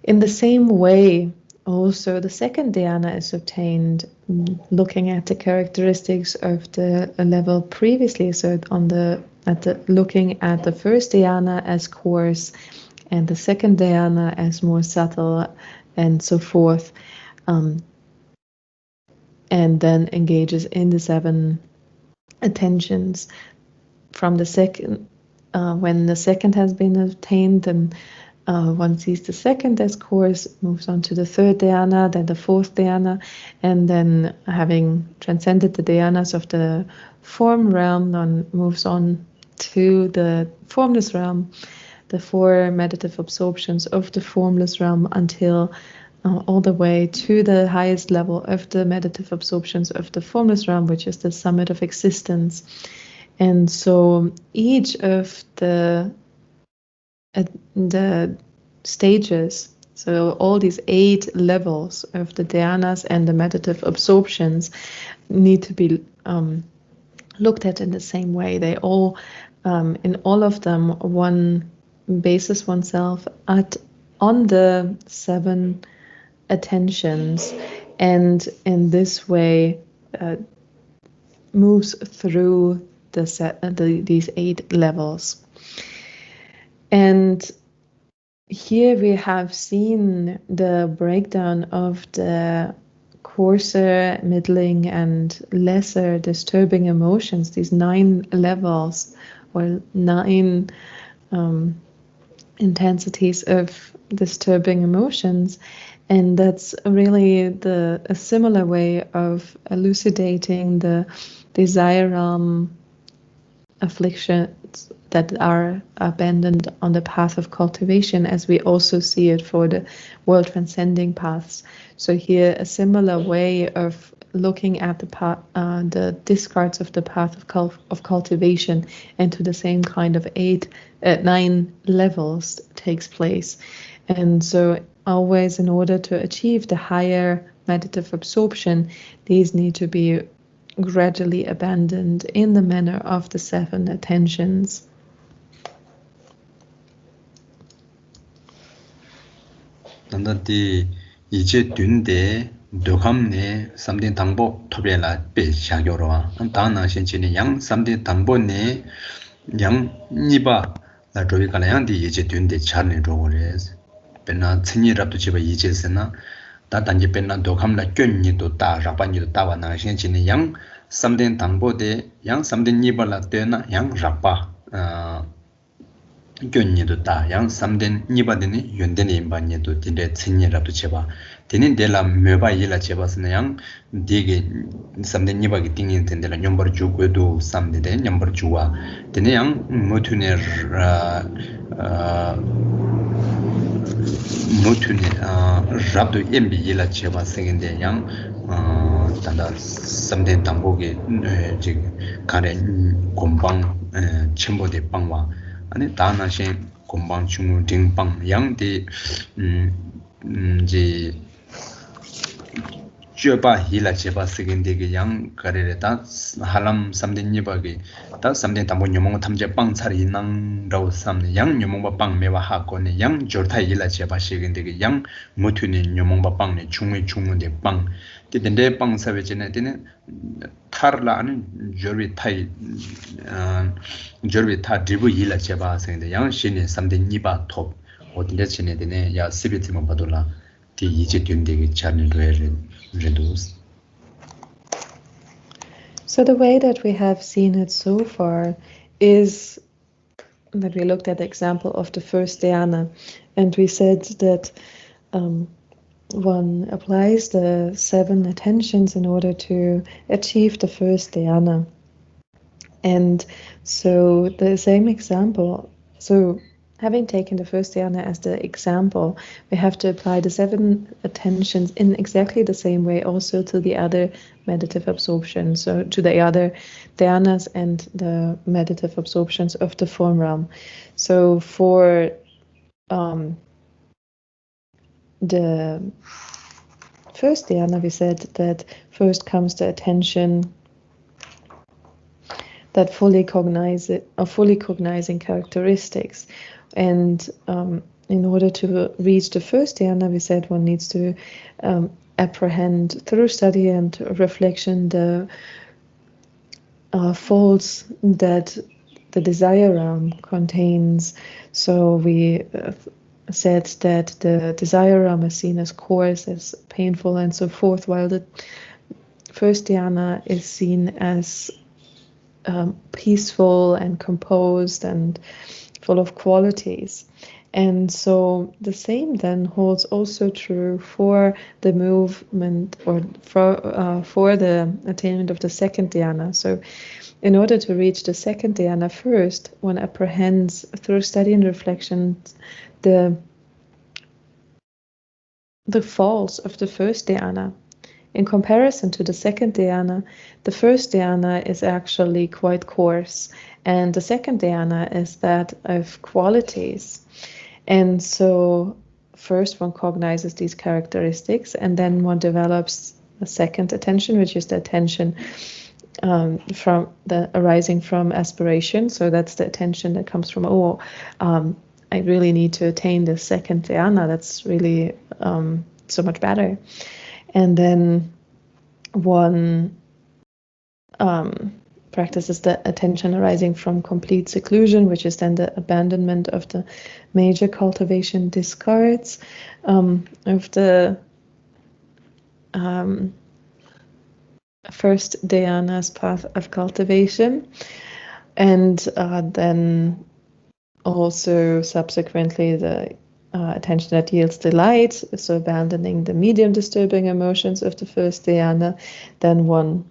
[SPEAKER 1] In the same way, also the second dhyana is obtained looking at the characteristics of the level previously. So looking at the first dhyana as coarse and the second dhyana as more subtle and so forth, and then engages in the 7 attentions. From the second, when the second has been obtained, then one sees the second as coarse, moves on to the third dhyana, then the fourth dhyana, and then having transcended the dhyanas of the form realm, then moves on to the formless realm, the 4 meditative absorptions of the formless realm until all the way to the highest level of the meditative absorptions of the formless realm, which is the summit of existence. And so each of the stages, so all these 8 levels of the dhyanas and the meditative absorptions need to be looked at in the same way. They all in all of them, one bases oneself on the 7 attentions, and in this way moves through these 8 levels. And here we have seen the breakdown of the coarser, middling, and lesser disturbing emotions, these 9 levels or 9 intensities of disturbing emotions. And that's really a similar way of elucidating the desire afflictions that are abandoned on the path of cultivation, as we also see it for the world transcending paths. So here, a similar way of looking at the discards of the path of cultivation, and to the same kind of 9 levels takes place. And so always, in order to achieve the higher meditative absorption, these need to be gradually abandoned in the manner of the 7 attentions.
[SPEAKER 2] 단단히 이제 둔데 도감네 삼대 당보 토벨라 배 샤교로와 다나 신치니 양 삼대 당보네 양 니바 나 조이가나 양디 이제 둔데 차네 로고레스 베나 친이랍도 집에 이제스나 다 단지 베나 도감나 쩐니도 다 라반니도 다와 나 신치니 양 삼대 당보데 양 삼대 니발라 되나 양 라바 gyonnido ta yang samden nibadeni yondeni imbanyedo dinde tsinnyerabdo cheba dinin dela meba yila chebasana yang digi samden nibagi tingin tendela nyombar jugwedo samdede nyombar juwa dine yang mutune rabdo embi yila cheba segende yang tanda samden tamboge kare gombang chenbode pangwa 아니 다나신 공방 중앙 딩방 양대 이제 쥐바 힐라 제바 쓰긴데게 양 거래다 할람 삼den니바게 다 삼den 담보 녀몽 탐제 빵 차리 낭라고 삼네 양 녀몽바 빵 메와 하고네 양 조타 힐라 제바 쓰긴데게 양 모투네 녀몽바 빵네 중외 빵 데데 빵 사베제네 데네 타르라 아니 저비 타이 저비 타 디부 힐라 제바 쓰긴데 양 신네 삼den니바 톱 어디에 지내 데네 야 시비티만 봐도라 디 이제 된데게 차는
[SPEAKER 1] So the way that we have seen it so far is that we looked at the example of the first dhyana, and we said that one applies the 7 attentions in order to achieve the first dhyana. And so the same example, having taken the first dhyana as the example, we have to apply the 7 attentions in exactly the same way also to the other meditative absorptions, so to the other dhyanas and the meditative absorptions of the form realm. So for the first dhyana, we said that first comes the attention that fully cognizing characteristics. And in order to reach the first dhyana, we said one needs to apprehend through study and reflection the faults that the desire realm contains. So we said that the desire realm is seen as coarse, as painful, and so forth, while the first dhyana is seen as peaceful and composed and full of qualities. And so the same then holds also true for the movement or for the attainment of the second dhyana. So in order to reach the second dhyana, first one apprehends through study and reflection the faults of the first dhyana. In comparison to the second dhyana, the first dhyana is actually quite coarse, and the second dhyana is that of qualities. And so first one cognizes these characteristics, and then one develops a second attention, which is the attention from the arising from aspiration. So that's the attention that comes from, I really need to attain the second dhyana. That's really so much better. And then one practices the attention arising from complete seclusion, which is then the abandonment of the major cultivation discards of the first dhyana's path of cultivation, and then also subsequently the attention that yields delight, so abandoning the medium disturbing emotions of the first dhyana. Then one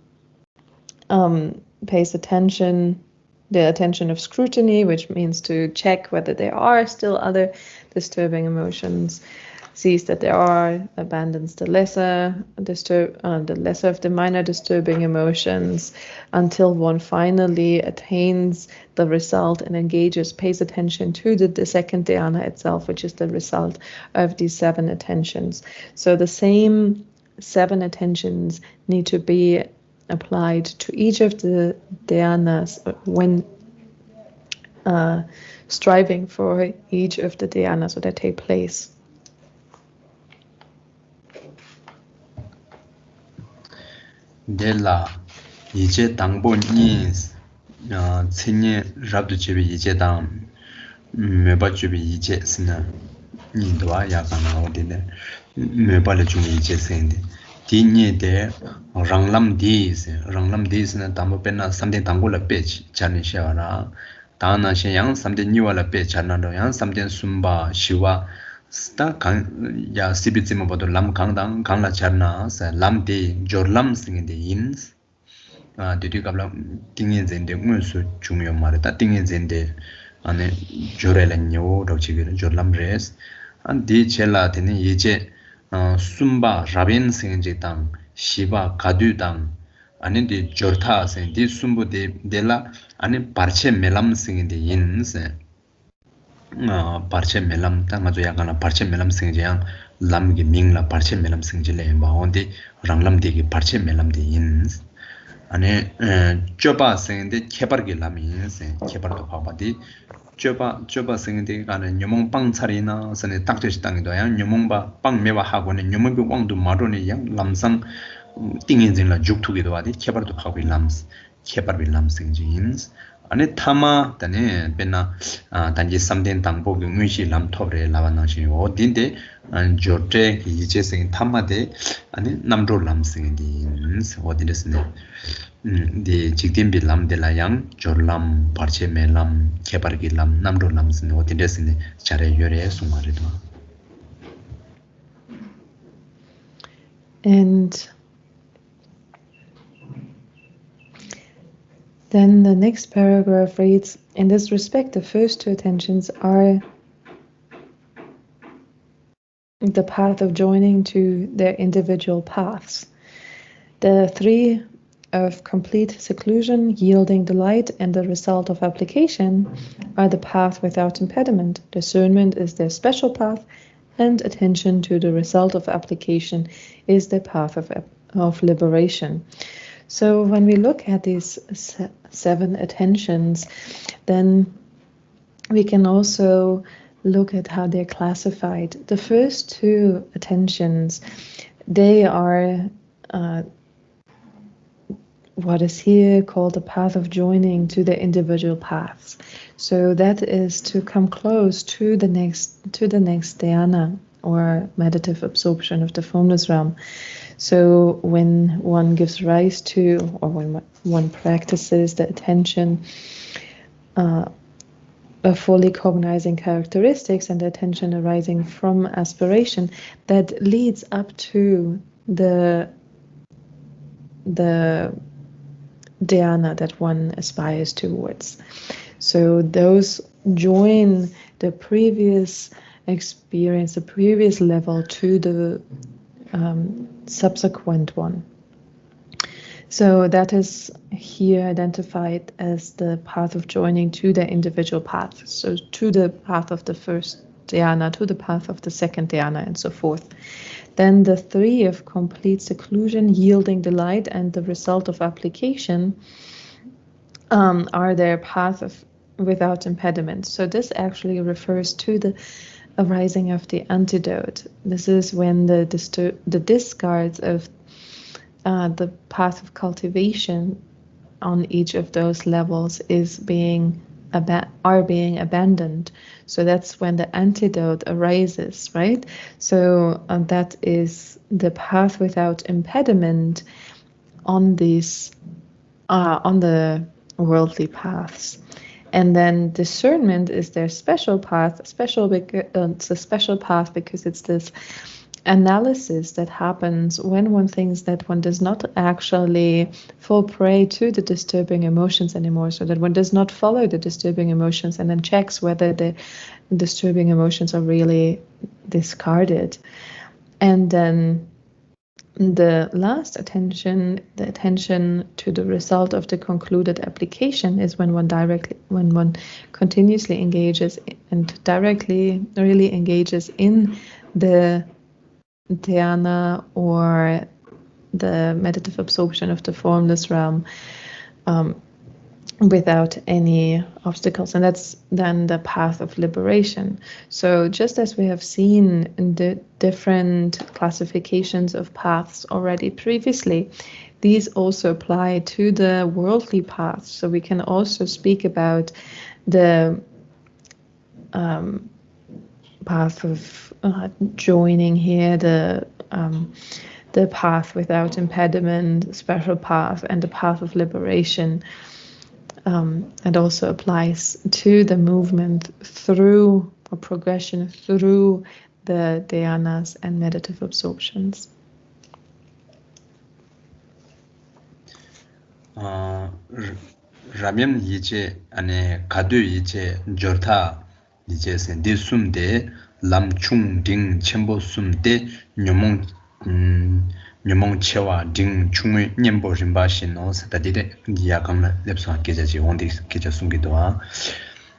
[SPEAKER 1] pays attention, the attention of scrutiny, which means to check whether there are still other disturbing emotions, sees that there are, abandons the lesser of the minor disturbing emotions, until one finally attains the result and engages, pays attention to the second dhyana itself, which is the result of these 7 attentions. So the same 7 attentions need to be applied to each of the dhyanas when striving for each of the dhyanas that take place.
[SPEAKER 2] Dela 이제 당본이 천년 rabdu 집이 이제 당 매바 집이 이제 스나 인도와 야간아 어디네 매발의 중에 이제 생데 디니데 랑람 디스는 담보 벤나 삼대 당고라 빼지 자니샤라 다나 양 삼대 니와라 빼 자나로 양 삼대 숨바 시와 스타 야 시비쯤 봐도 람 강당 강라 자나 람데 조람 싱데 인스 되게 갑라 띵인젠데 무슨 중요 말이다 띵인젠데 안에 조레라뇨 도치기는 조람레스 안디 첼라 되는 이제 숨바 라빈 생제당 시바 가두당 아닌데 조르타 생디 숨부데 데라 아니 파르체 멜람 생인데 인스 parche melam ta nga zo yakana parche melam singjiang lam gi mingla parche melam singjile ba onde ranglam de gi parche melam de yin ane choba singde khepar gi lam yin se khepar to phaba di choba singde kana nyomong pang charina sane takje stang do yang nyomong ba pang mewa ha go ne nyomong gi wang du ma do ne yang lamsang tingin jin la juk thu gi do adi khepar to phabi lams khepar bi lam singji yin ane 타마 tane pena 단지 삼된 당복 응위시 람토브레 라바나시 어딘데 조테 이제생 타마데 아니 남도 람생디 어딘데스네 디 직딘비 람데라양 졸람 파르체멜람 케바르길람 남도 람스네 어딘데스네 자레 요레 수마르도
[SPEAKER 1] And then the next paragraph reads, in this respect, the first 2 attentions are the path of joining to their individual paths. The 3 of complete seclusion, yielding delight, and the result of application are the path without impediment. Discernment is their special path, and attention to the result of application is the path of liberation. So when we look at these 7 attentions, then we can also look at how they're classified. The first 2 attentions, they are what is here called the path of joining to the individual paths. So that is to come close to the next dhyana, or meditative absorption of the formless realm. So when one gives rise to, or when one practices the attention of fully cognizing characteristics and the attention arising from aspiration, that leads up to the dhyana that one aspires towards. So those join the previous experience, the previous level, to the subsequent one. So that is here identified as the path of joining to the individual path, so to the path of the first dhyana to the path of the second dhyana, and so forth. Then the 3 of complete seclusion, yielding the light, and the result of application are their path of without impediment. So this actually refers to the arising of the antidote. This is when the discards of the path of cultivation on each of those levels is being abandoned. So that's when the antidote arises, right? So that is the path without impediment on these on the worldly paths. And then discernment is their special path. It's a special path because it's this analysis that happens when one thinks that one does not actually fall prey to the disturbing emotions anymore, so that one does not follow the disturbing emotions and then checks whether the disturbing emotions are really discarded. And then the last attention, the attention to the result of the concluded application, is when one continuously engages and directly really engages in the dhyana or the meditative absorption of the formless realm without any obstacles. And that's then the path of liberation. So just as we have seen in the different classifications of paths already previously, these also apply to the worldly paths. So we can also speak about the path of joining here, the path without impediment, special path, and the path of liberation. It also applies to the movement through or progression through the dhyanas and meditative absorptions.
[SPEAKER 2] Ramyam yiche ane kadu yiche jortha yiche sen de sumde lam chung ding chenbo sumde nyomong chewa ding chungwe nyembo rimba shino satadide yakam lepso keja ji ondi keja sumgido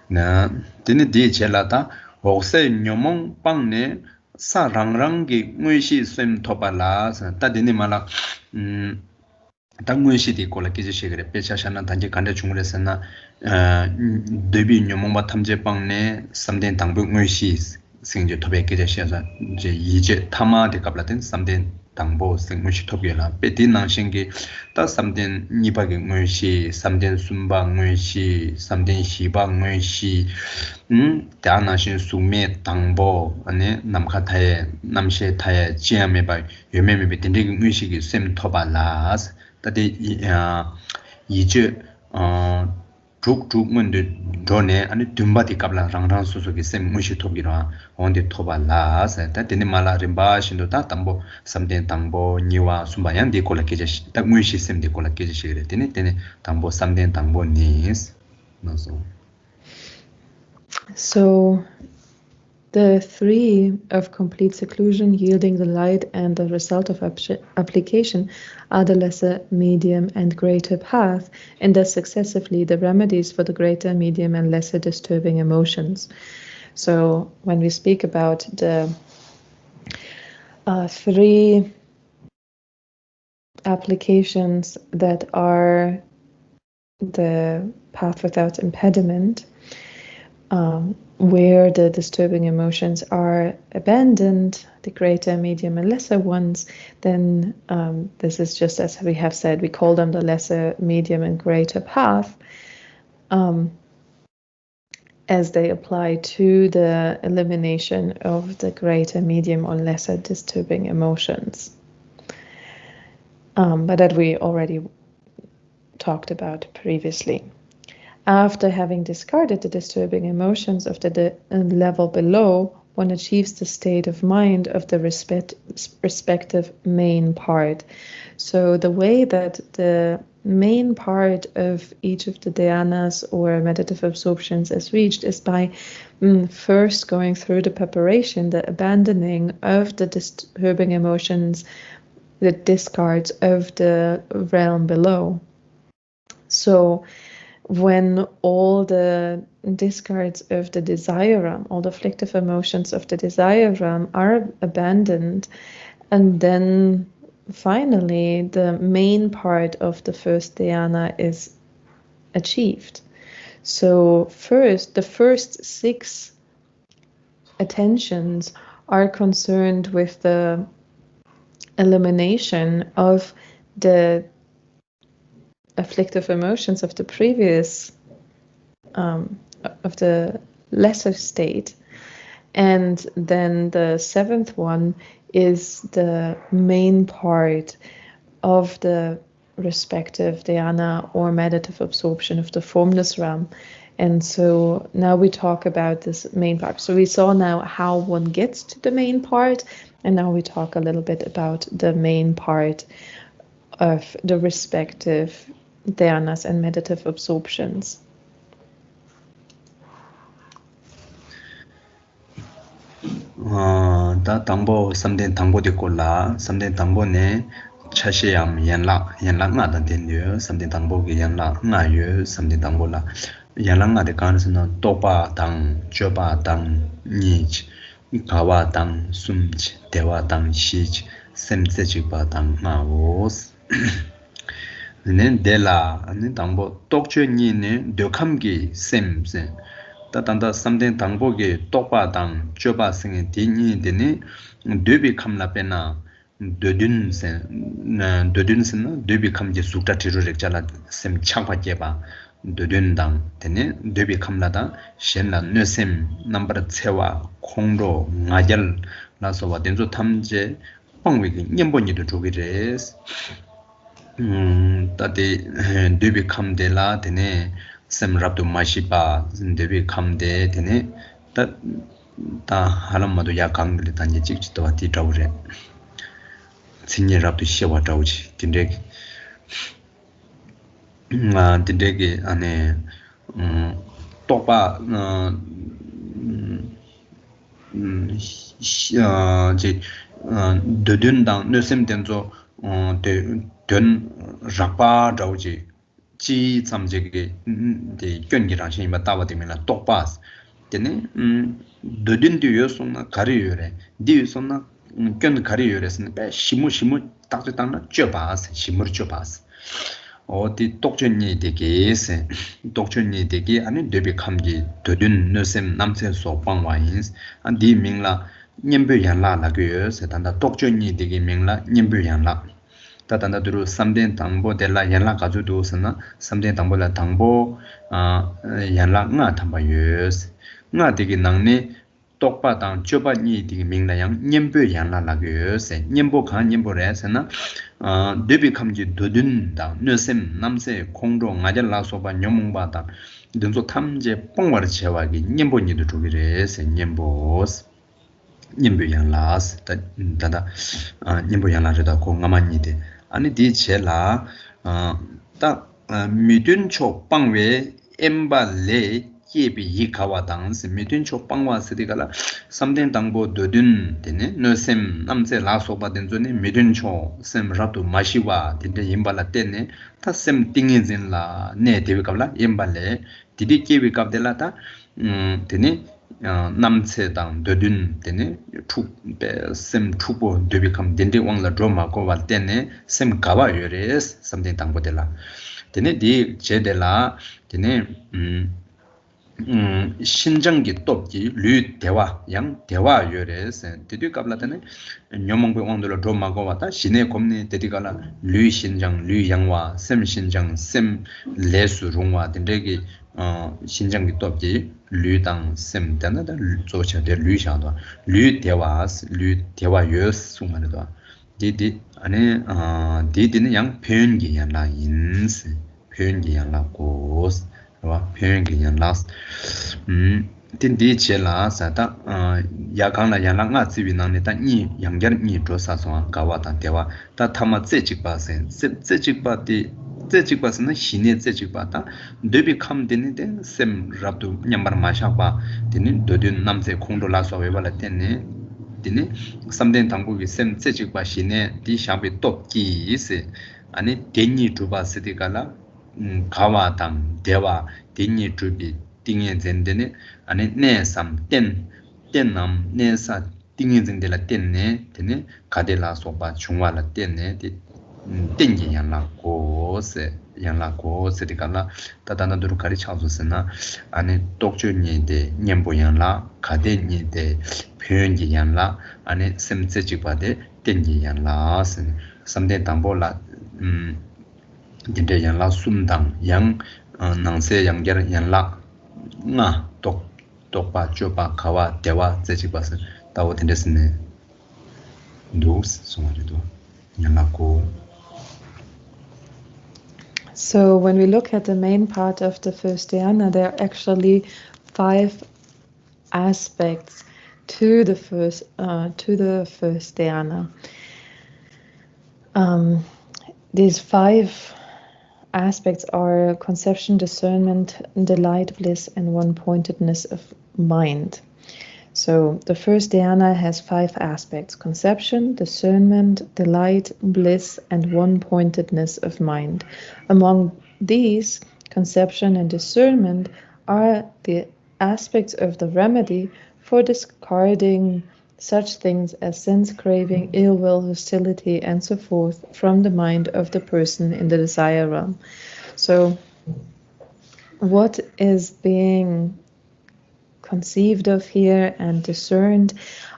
[SPEAKER 2] na dine di chela ta wokse nyomong pangne sa rangrang gi ngwishi sem thopa la ta dine mala 당문시디 콜라 기지시그레 페차샤나 단지 간데 중그레스나 데비 녀몽바 탐제방네 삼된 당부 응시 생제 토베 기제시아자 이제 타마데 갑라된 삼된 당보 생문시 토비라 베디낭싱기 다 삼된 니바게 응시 삼된 순방 응시 삼된 시방 응시 다나신 수메 당보 아니 남카타에 남셰타에 지야메바 요메메베 딘데 응시기 셈 토발라스 다데 이제 죽문데 전에 아니 듬바디 갑라 랑랑 소소기 셈 무시 토기라 온데 토발라서 다데니 말아림바 신도 다 담보 삼된 당보 니와 숨바양 디콜라 계제시 딱 무시 셈 디콜라 계제시래 되네 담보 삼된 당보 니스 나서
[SPEAKER 1] So the 3 of complete seclusion, yielding the light, and the result of application are the lesser, medium, and greater path, and thus successively the remedies for the greater, medium, and lesser disturbing emotions. So when we speak about the 3 applications that are the path without impediment, where the disturbing emotions are abandoned, the greater, medium, and lesser ones, then this is just as we have said, we call them the lesser, medium, and greater path, as they apply to the elimination of the greater, medium, or lesser disturbing emotions. But that we already talked about previously. After having discarded the disturbing emotions of the level below, one achieves the state of mind of the respective main part. So the way that the main part of each of the dhyanas or meditative absorptions is reached is by first going through the preparation, the abandoning of the disturbing emotions, the discards of the realm below. So when all the discards of the desire realm, all the afflictive emotions of the desire realm are abandoned, and then finally the main part of the first dhyana is achieved. So first, the first 6 attentions are concerned with the elimination of the afflictive emotions of the previous, of the lesser state. And then the 7th one is the main part of the respective dhyana or meditative absorption of the formless realm. And so now we talk about this main part. So we saw now how one gets to the main part, and now we talk a little bit about the main part of the respective dhyanas and meditative absorptions.
[SPEAKER 2] 다 당보 삼된 당보디 콜라 삼된 당보네 차시암 연락 나다 된요 삼된 당보기 연락 나요 삼된 당보라 연락 나데 간스는 또바 당 줘바 당 니치 가와 당 숨치 대와 당 시치 셈세지바 당 마오스 네 데라 네 당보 똑죄니네 дө캄기 셈세 다단다 삼된 당보게 똑바당 줘바 생에 디니데니 되비 감라페나 되든센 되비 감제 숙다 티로렉자라 셈 창파제바 되든당 되네 되비 감라다 셴라 뇌셈 넘버 체와 콩로 나절 나서와 된조 탐제 방위기 년번이도 조기레스 다데 되비 감데라 되네 sem rabdu mashipa devi kamde tene ta halamado ya kangli tanje chikchito ati tawre sinye rabdu shewa tawchi tindegi ane topa je dodun dang nosem tenzo den rakpa tawchi 지 잠제게 데 견기랑 신이마 따와되면 똑바스 되네 드딘디요 손나 가리요래 디요손나 견 가리요래스는 배 시무 딱지 땅나 쪄바스 시무르 쪄바스 어디 똑전이 되게세 똑전이 되게 아니 데비 감지 드딘 너셈 남세소 방와인스 안디 민라 님베야라라고요 세단다 똑전이 되게 민라 님베야라 다단다 두루 삼된 당보 델라 연락 가지고서나 삼된 당보라 당보 연락 나 담바여스 나 되게 낭네 똑바당 줘바니 되게 명라양 님베 연락라고여스 님보 간 님보래서나 데비 감지 도든다 너셈 남세 공로 ngajar라소바 녀몽바다 등소 탐제 뽕바르 제와기 님보니도 조기래서 님보스 님베 연락스 다다 님보 연락이다 공가만니데 아니 디체라 딱 미든초 빵외 엠발레 예비 이카와 당스 미든초 빵와 스디가라 삼된 당보 도든 되네 너셈 남세 라소바된 존에 미든초 셈 라도 마시와 딘데 임발라 때네 타셈 띵인진라 네 데비갑라 엠발레 디디 예비 갑델라다 되네 남세당 되든 되네 툭셈 투보 되비컴 덴데 왕라 드라마 고발 때네 셈 가바 요레스 something 당보델라 되네 디 제델라 되네 신정기 똑기 류 대화 양 대화 요레스 디디 갑라테네 녀몽베 왕돌로 드라마 고바다 신의 곰니 데디가라 류 신장 류 양와 셈 신장 셈 레수 롱와 덴데기 신장기 똑기 류당 셈다나다 조차데 류샤도 류 대화 요스 수만도 디디 아니 디디는 양 표현기 양라 인스 표현기 양라 고스 와 표현기 양라 딘디 제라 사다 야강라 양랑아 지비나네 다니 양결니 조사소 가와다 대화 다 타마 제직바센 제직바디 제직바스는 신의 제직바다 데비 감데니데 셈 rabdu nyambar 마샤바 데니 도든 남세 공도라서 외발라 때네 데니 삼된 당국이 셈 제직바 신의 디 샤비 똑기 이세 아니 데니 두바스디가라 kawa tang dewa dinyi trubi tingye zendene ane ne sam ten nam ne sa tingye zendela ten ne tene kade la soba chungwa la ten ne tenye yang la go se de kala tatana duru kari chazo se na ane tokcho nye de nyembo yang la kade nye de pyon ye yang la ane semtse chikwa de tenye yang la se samden tambo la dinde yang la sumdang yang nangse yang ger yang la nga tokpa chopa kawa dewa zechikwa se tawo dinde sine dos songari do yang la ko.
[SPEAKER 1] So when we look at the main part of the first dhyana, there are actually 5 aspects to the first dhyana. These 5 aspects are conception, discernment, delight, bliss, and one-pointedness of mind. So the first dhyana has 5 aspects: conception, discernment, delight, bliss, and one-pointedness of mind. Among these, conception and discernment are the aspects of the remedy for discarding such things as sense craving, ill will, hostility, and so forth from the mind of the person in the desire realm. So what is being conceived of here and discerned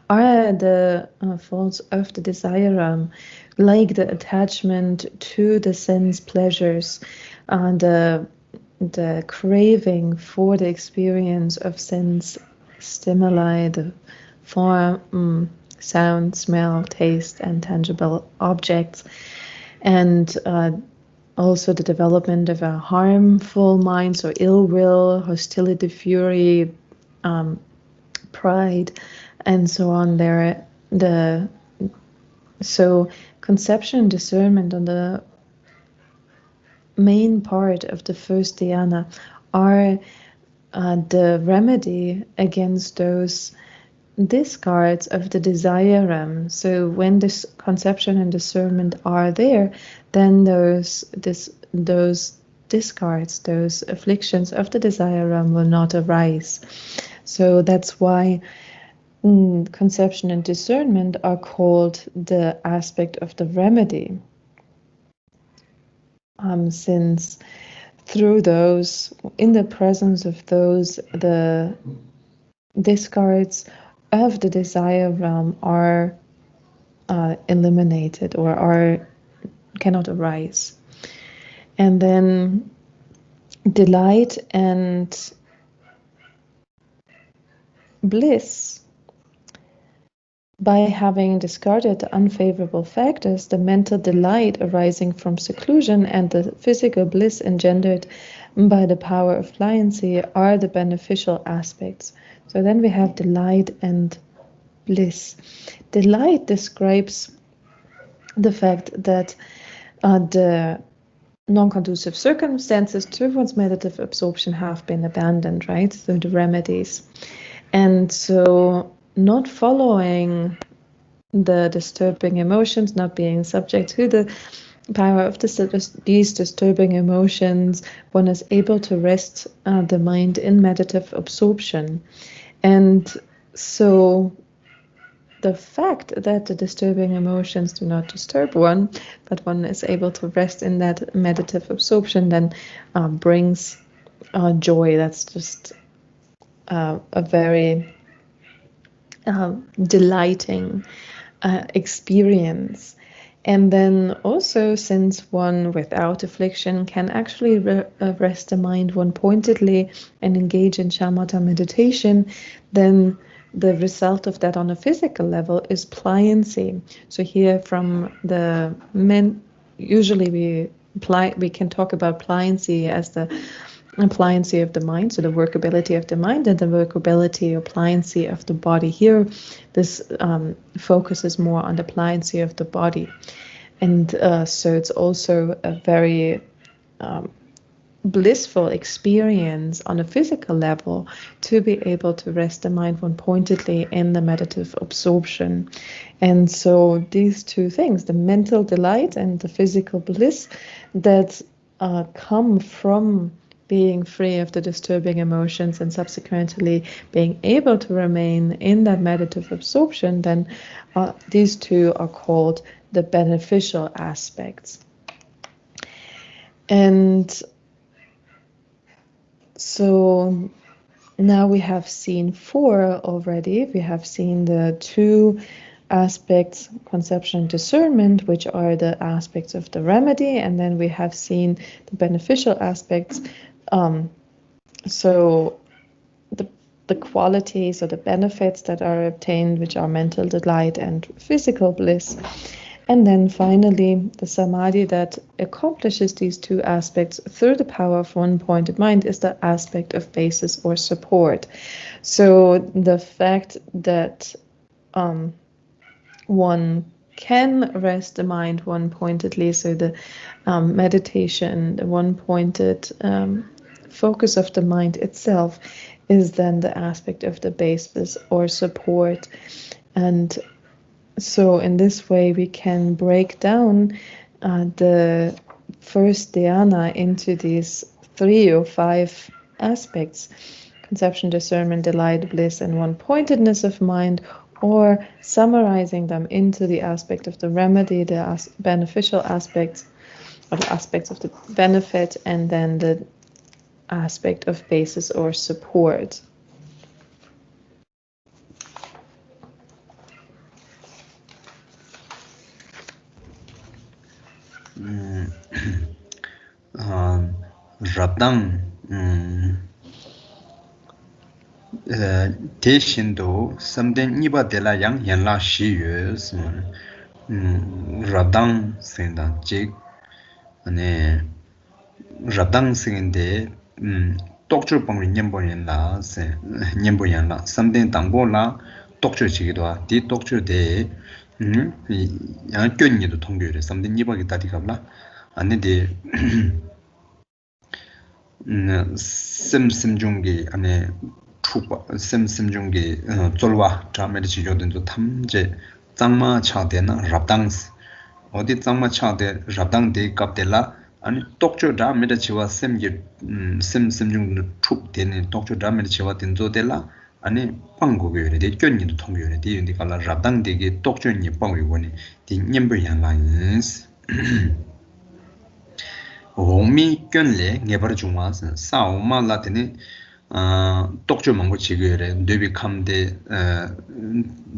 [SPEAKER 1] are the faults of the desire realm, like the attachment to the sense pleasures, the craving for the experience of sense stimuli, the form, sound, smell, taste, and tangible objects, and also the development of a harmful mind, so ill will, hostility, fury, pride, and so on. So conception and discernment on the main part of the first dhyana are the remedy against those discards of the desire realm. So when this conception and discernment are there, then those discards, those afflictions of the desire realm will not arise. So that's why conception and discernment are called the aspect of the remedy, since through those, in the presence of those, the discards of the desire realm are eliminated or cannot arise. And then delight and bliss, by having discarded the unfavorable factors, the mental delight arising from seclusion and the physical bliss engendered by the power of pliancy are the beneficial aspects. So then we have delight and bliss. Delight describes the fact that the non-conducive circumstances to one's meditative absorption have been abandoned, right? So the remedies. And so not following the disturbing emotions, not being subject to the power of these disturbing emotions, one is able to rest the mind in meditative absorption. And so the fact that the disturbing emotions do not disturb one, but one is able to rest in that meditative absorption, then brings joy. That's just a very delighting experience. And then also, since one without affliction can actually rest the mind one pointedly and engage in shamatha meditation, then the result of that on a physical level is pliancy. So here from the men, usually we can talk about pliancy as the pliancy of the mind, so the workability of the mind and the workability or pliancy of the body. Here, this focuses more on the pliancy of the body. And so it's also a very blissful experience on a physical level to be able to rest the mind one pointedly in the meditative absorption. And so these two things, the mental delight and the physical bliss, that come from being free of the disturbing emotions and subsequently being able to remain in that meditative absorption, then these two are called the beneficial aspects. And so now we have seen 4 already. We have seen the 2 aspects, conception and discernment, which are the aspects of the remedy, and then we have seen the beneficial aspects. So the qualities or the benefits that are obtained, which are mental delight and physical bliss. And then finally, the samadhi that accomplishes these 2 aspects through the power of one-pointed mind is the aspect of basis or support. So the fact that one can rest the mind one-pointedly, so the meditation, the one-pointed focus of the mind itself is then the aspect of the basis or support. And so in this way we can break down the first dhyana into these 3 or 5 aspects: conception, discernment, delight, bliss, and one-pointedness of mind, or summarizing them into the aspect of the remedy, the beneficial aspects, or the aspects of the benefit, and then the aspect of basis or support.
[SPEAKER 2] Rabdang Teshindo something niba de la yang yan la shi yus Rabdang senda jik ane Rabdang sende dokcho pangri nyembo yan la nyembo yan la something tangbo la dokcho chigidwa di dokcho de yang kyonyi do tongyo re something niba ki tati kabla ane de sim 중기 안에 추바 sim 중기 졸와 자메리 지조든도 탐제 장마 차데나 랍당스 어디 장마 차데 랍당데 갑데라 아니 독조 다메리 지와 셈게 sim 중 축데네 독조 다메리 지와 된조데라 아니 방고베레 데 견니도 통요레 디인디 갈라 랍당데게 독조니 방위고니 디 냠버얀라인스 오미 견레 네버 중화스 사오마 라테니 독주 망고 지게래 데비 캄데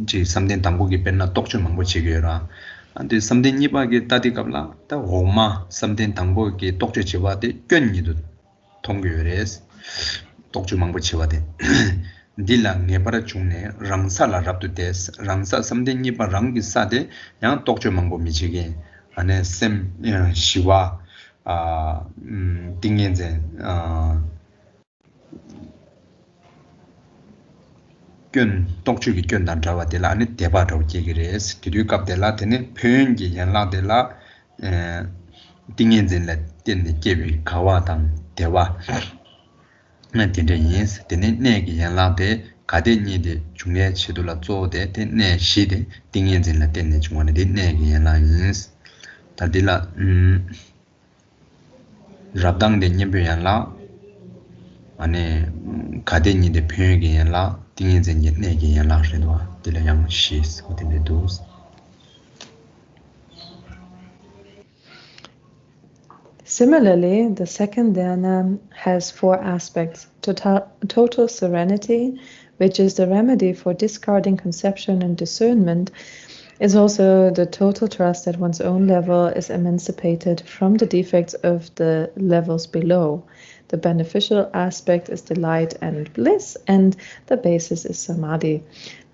[SPEAKER 2] 지 삼된 당고기 벤나 독주 망고 지게라 안데 삼된 이바게 따디갑라 다 오마 삼된 당고기 독주 지와데 견니도 통교레스 독주 망고 지와데 딜라 네버 중네 랑사라 랍두데스 랑사 삼된 이바 랑기 사데 양 독주 망고 미지게 안에 셈 시와 딩엔제 견 독주기 견 남자와데라 아니 대바로 얘기를 디류갑데라 되는 표현기 연락데라 딩엔젠레 된데 계비 가와당 대화 나딘데 인스 되는 내기 연락데 가데니데 중에 치도라 조데 되네 시데 딩엔젠레 된데 중간에 내기 연락 인스 다딜라 rabdang de nyembe yan la ane kadeni de pyege yan la tingin zen ye ne ge yan la redwa de la yang shi so de dos.
[SPEAKER 1] Similarly, the second dhyana has 4 aspects: total serenity, which is the remedy for discarding conception and discernment, is also the total trust that one's own level is emancipated from the defects of the levels below. The beneficial aspect is delight and bliss, and the basis is samadhi.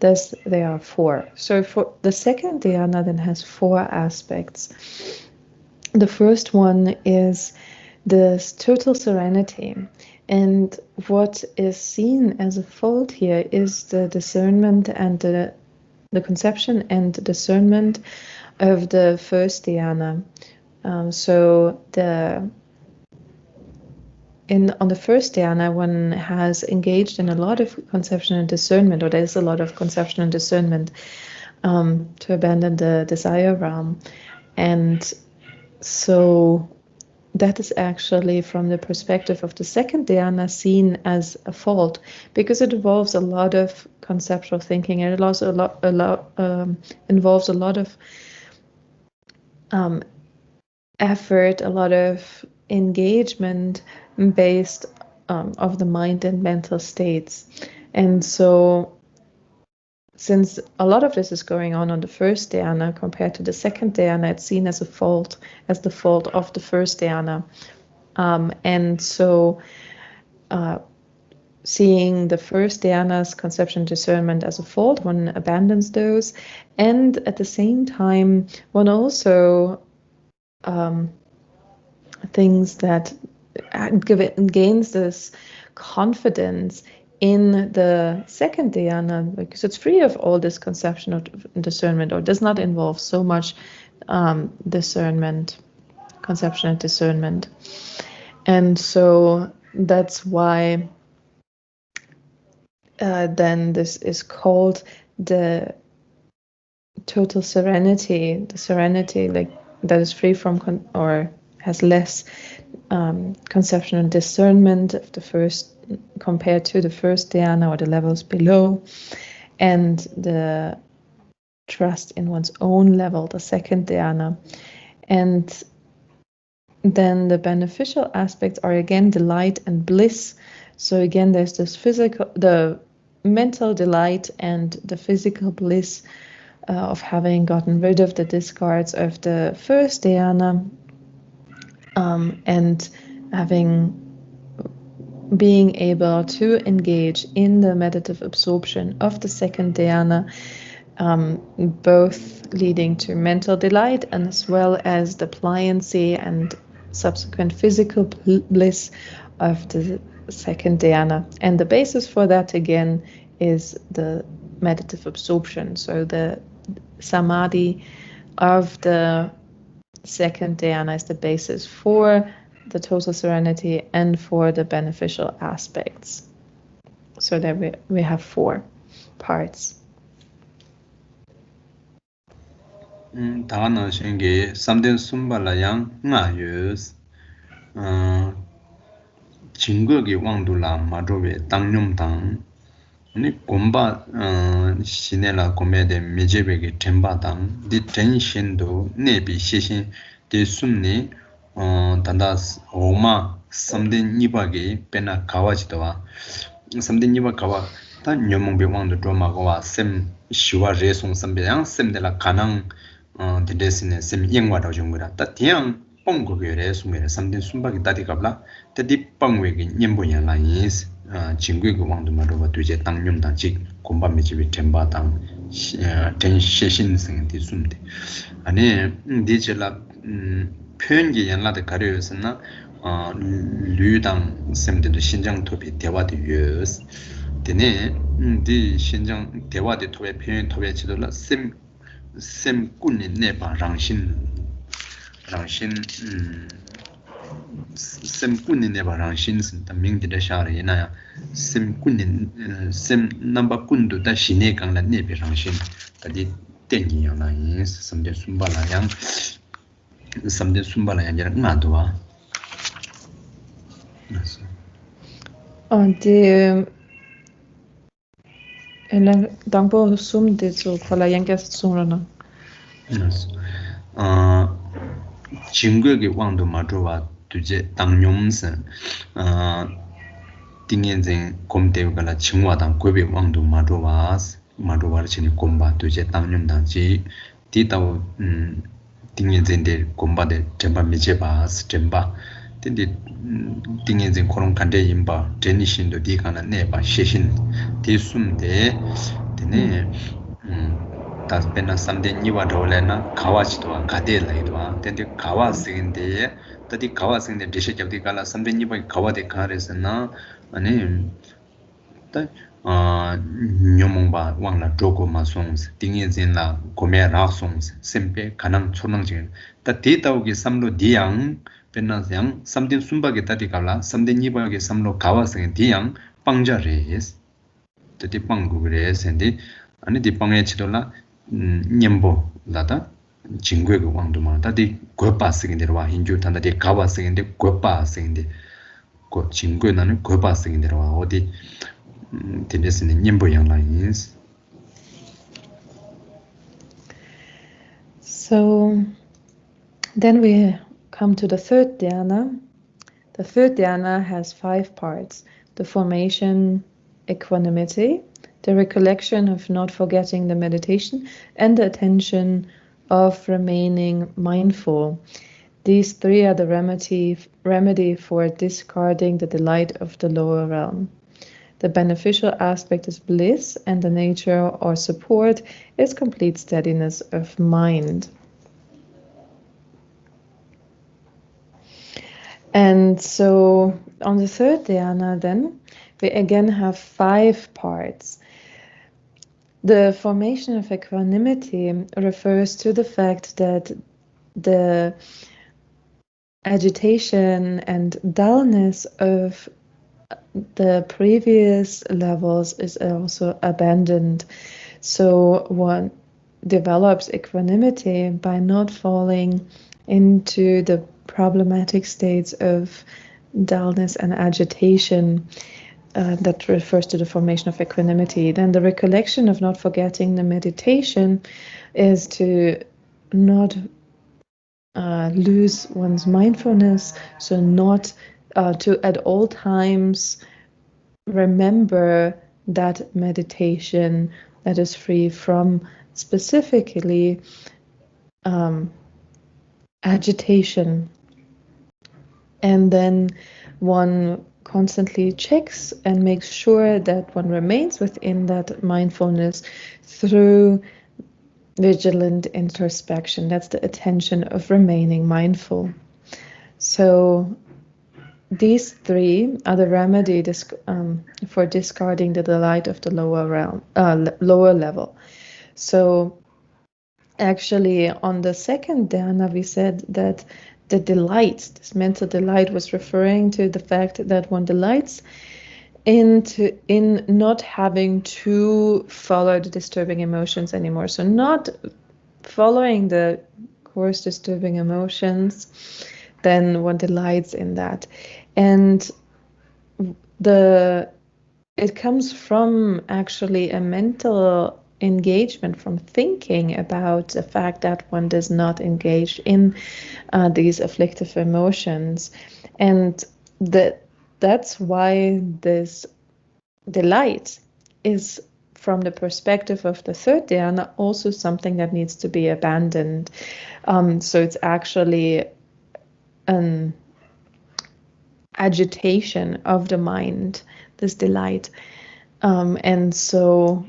[SPEAKER 1] Thus, they are 4. So for the second dhyana then has 4 aspects. The first one is this total serenity. And what is seen as a fault here is the discernment and the conception and discernment of the first dhyana. So on the first dhyana, one has engaged in a lot of conception and discernment, or there's a lot of conception and discernment to abandon the desire realm. And so that is actually, from the perspective of the second dhyana, seen as a fault, because it involves a lot of conceptual thinking, and it also involves a lot of effort, a lot of engagement based of the mind and mental states. And so, since a lot of this is going on the first dhyana compared to the second dhyana, it's seen as a fault, as the fault of the first dhyana. And so, seeing the first dhyana's conception discernment as a fault, one abandons those, and at the same time, one also thinks that gains this confidence in the second dhyana because it's free of all this conception of discernment, or does not involve so much discernment, conception and discernment. And so that's why then this is called the total serenity, the serenity like that is free from or has less conception and discernment of the first compared to the first dhyana or the levels below, and the trust in one's own level, the second dhyana. And then the beneficial aspects are again delight and bliss. So again, there's this the mental delight and the physical bliss of having gotten rid of the discards of the first dhyana, and being able to engage in the meditative absorption of the second dhyana, both leading to mental delight and as well as the pliancy and subsequent physical bliss of the second dhyana. And the basis for that again is the meditative absorption. So the samadhi of the second dhyana is the basis for the total serenity and for the beneficial aspects. So that we have 4 parts.
[SPEAKER 2] 다나 생게 삼된 숨발라양 나유스 진거기 왕도라 마조베 당념당 아니 곰바 시네라 고메데 미제베게 템바당 디 텐션도 네비 시신 디 숨니 단다스 오마 삼된 니바게 페나 가와지도와 삼된 니바 가와 단 녀몽베 왕도 드마고와 셈 시와 레송 삼베양 셈데라 가능 디데스네 셈 영와도 정거라 따티양 뽕고게레 숨메레 삼된 숨바기 따디갑라 따디 뽕웨게 냠보냐 라이스 진괴고 왕도 말로가 되제 당념당직 곰밤미집이 템바당 텐셰신승이 숨데 아니 디젤라 표현기 연락에 가려서나 류당 셈데도 신장 토비 대화도 유스 되네 디 신장 대화도 토비 표현 토비 지도라 셈 꾸니 내바 랑신 셈 꾸니 내바 랑신 다 명디데 샤르이나야 셈 꾸니 셈 넘버 군도 다 시내 강라 내비 랑신 다디 땡이야나 인스 섬데 숨발라양 samde sumbala yanjara ngadwa naso
[SPEAKER 1] de en dangbo sumde so kola yangas sunrana
[SPEAKER 2] naso jingge wangdo madwa tuje 당념선 딩엔zen komdeugala chingwadang gwebe wangdo madwa chini komba tuje 당념당지 디다오 딩엔zen데 곰바데 템바 미제바스 템바 딘디 딩엔zen 코론 칸데 임바 제니신도 디가나 네바 셰신 디숨데 디네 다스페나 삼데 니와도레나 가와지도와 가데라이도와 딘디 가와스인데 다디 가와스인데 디셰잡디 갈라 삼데 니바 가와데 카레스나 아니 다 녀몽바 왕라 조고 마송스 딩예진라 고메라 송스 셈페 가능 초능진 다 데이터기 삼로 디양 벤나양 삼딘 숨바게 따디갈라 삼딘 니바게 삼로 가와스게 디양 빵자레스 데디 빵구그레스 엔디 아니 디 빵에 치돌라 냠보 라다 jingwe go wang duma da di go pa sing de wa hinju tan da di ga wa sing de go pa sing de go jingwe na ne go pa sing de wa odi tendes ni nyimbo yang la yin.
[SPEAKER 1] So then we come to the third dhyana. The third dhyana has 5 parts: the formation, equanimity, the recollection of not forgetting the meditation, and the attention of remaining mindful. These 3 are the remedy for discarding the delight of the lower realm. The beneficial aspect is bliss, and the nature or support is complete steadiness of mind. And so on the third dhyana then, we again have 5 parts. The formation of equanimity refers to the fact that the agitation and dullness of the previous levels is also abandoned. So one develops equanimity by not falling into the problematic states of dullness and agitation. That refers to the formation of equanimity. Then the recollection of not forgetting the meditation is to not lose one's mindfulness, so not to at all times remember that meditation that is free from specifically agitation. And then one constantly checks and makes sure that one remains within that mindfulness through vigilant introspection. That's the attention of remaining mindful. So these 3 are the remedy for discarding the delight of the lower level. So actually on the second dhyana we said that the delight, this mental delight, was referring to the fact that one delights in not having to follow the disturbing emotions anymore. So not following the coarse disturbing emotions, then one delights in that. And it comes from actually a mental engagement, from thinking about the fact that one does not engage in these afflictive emotions. And that's why this delight is, from the perspective of the third dhyana, also something that needs to be abandoned. So it's actually an agitation of the mind, this delight. And so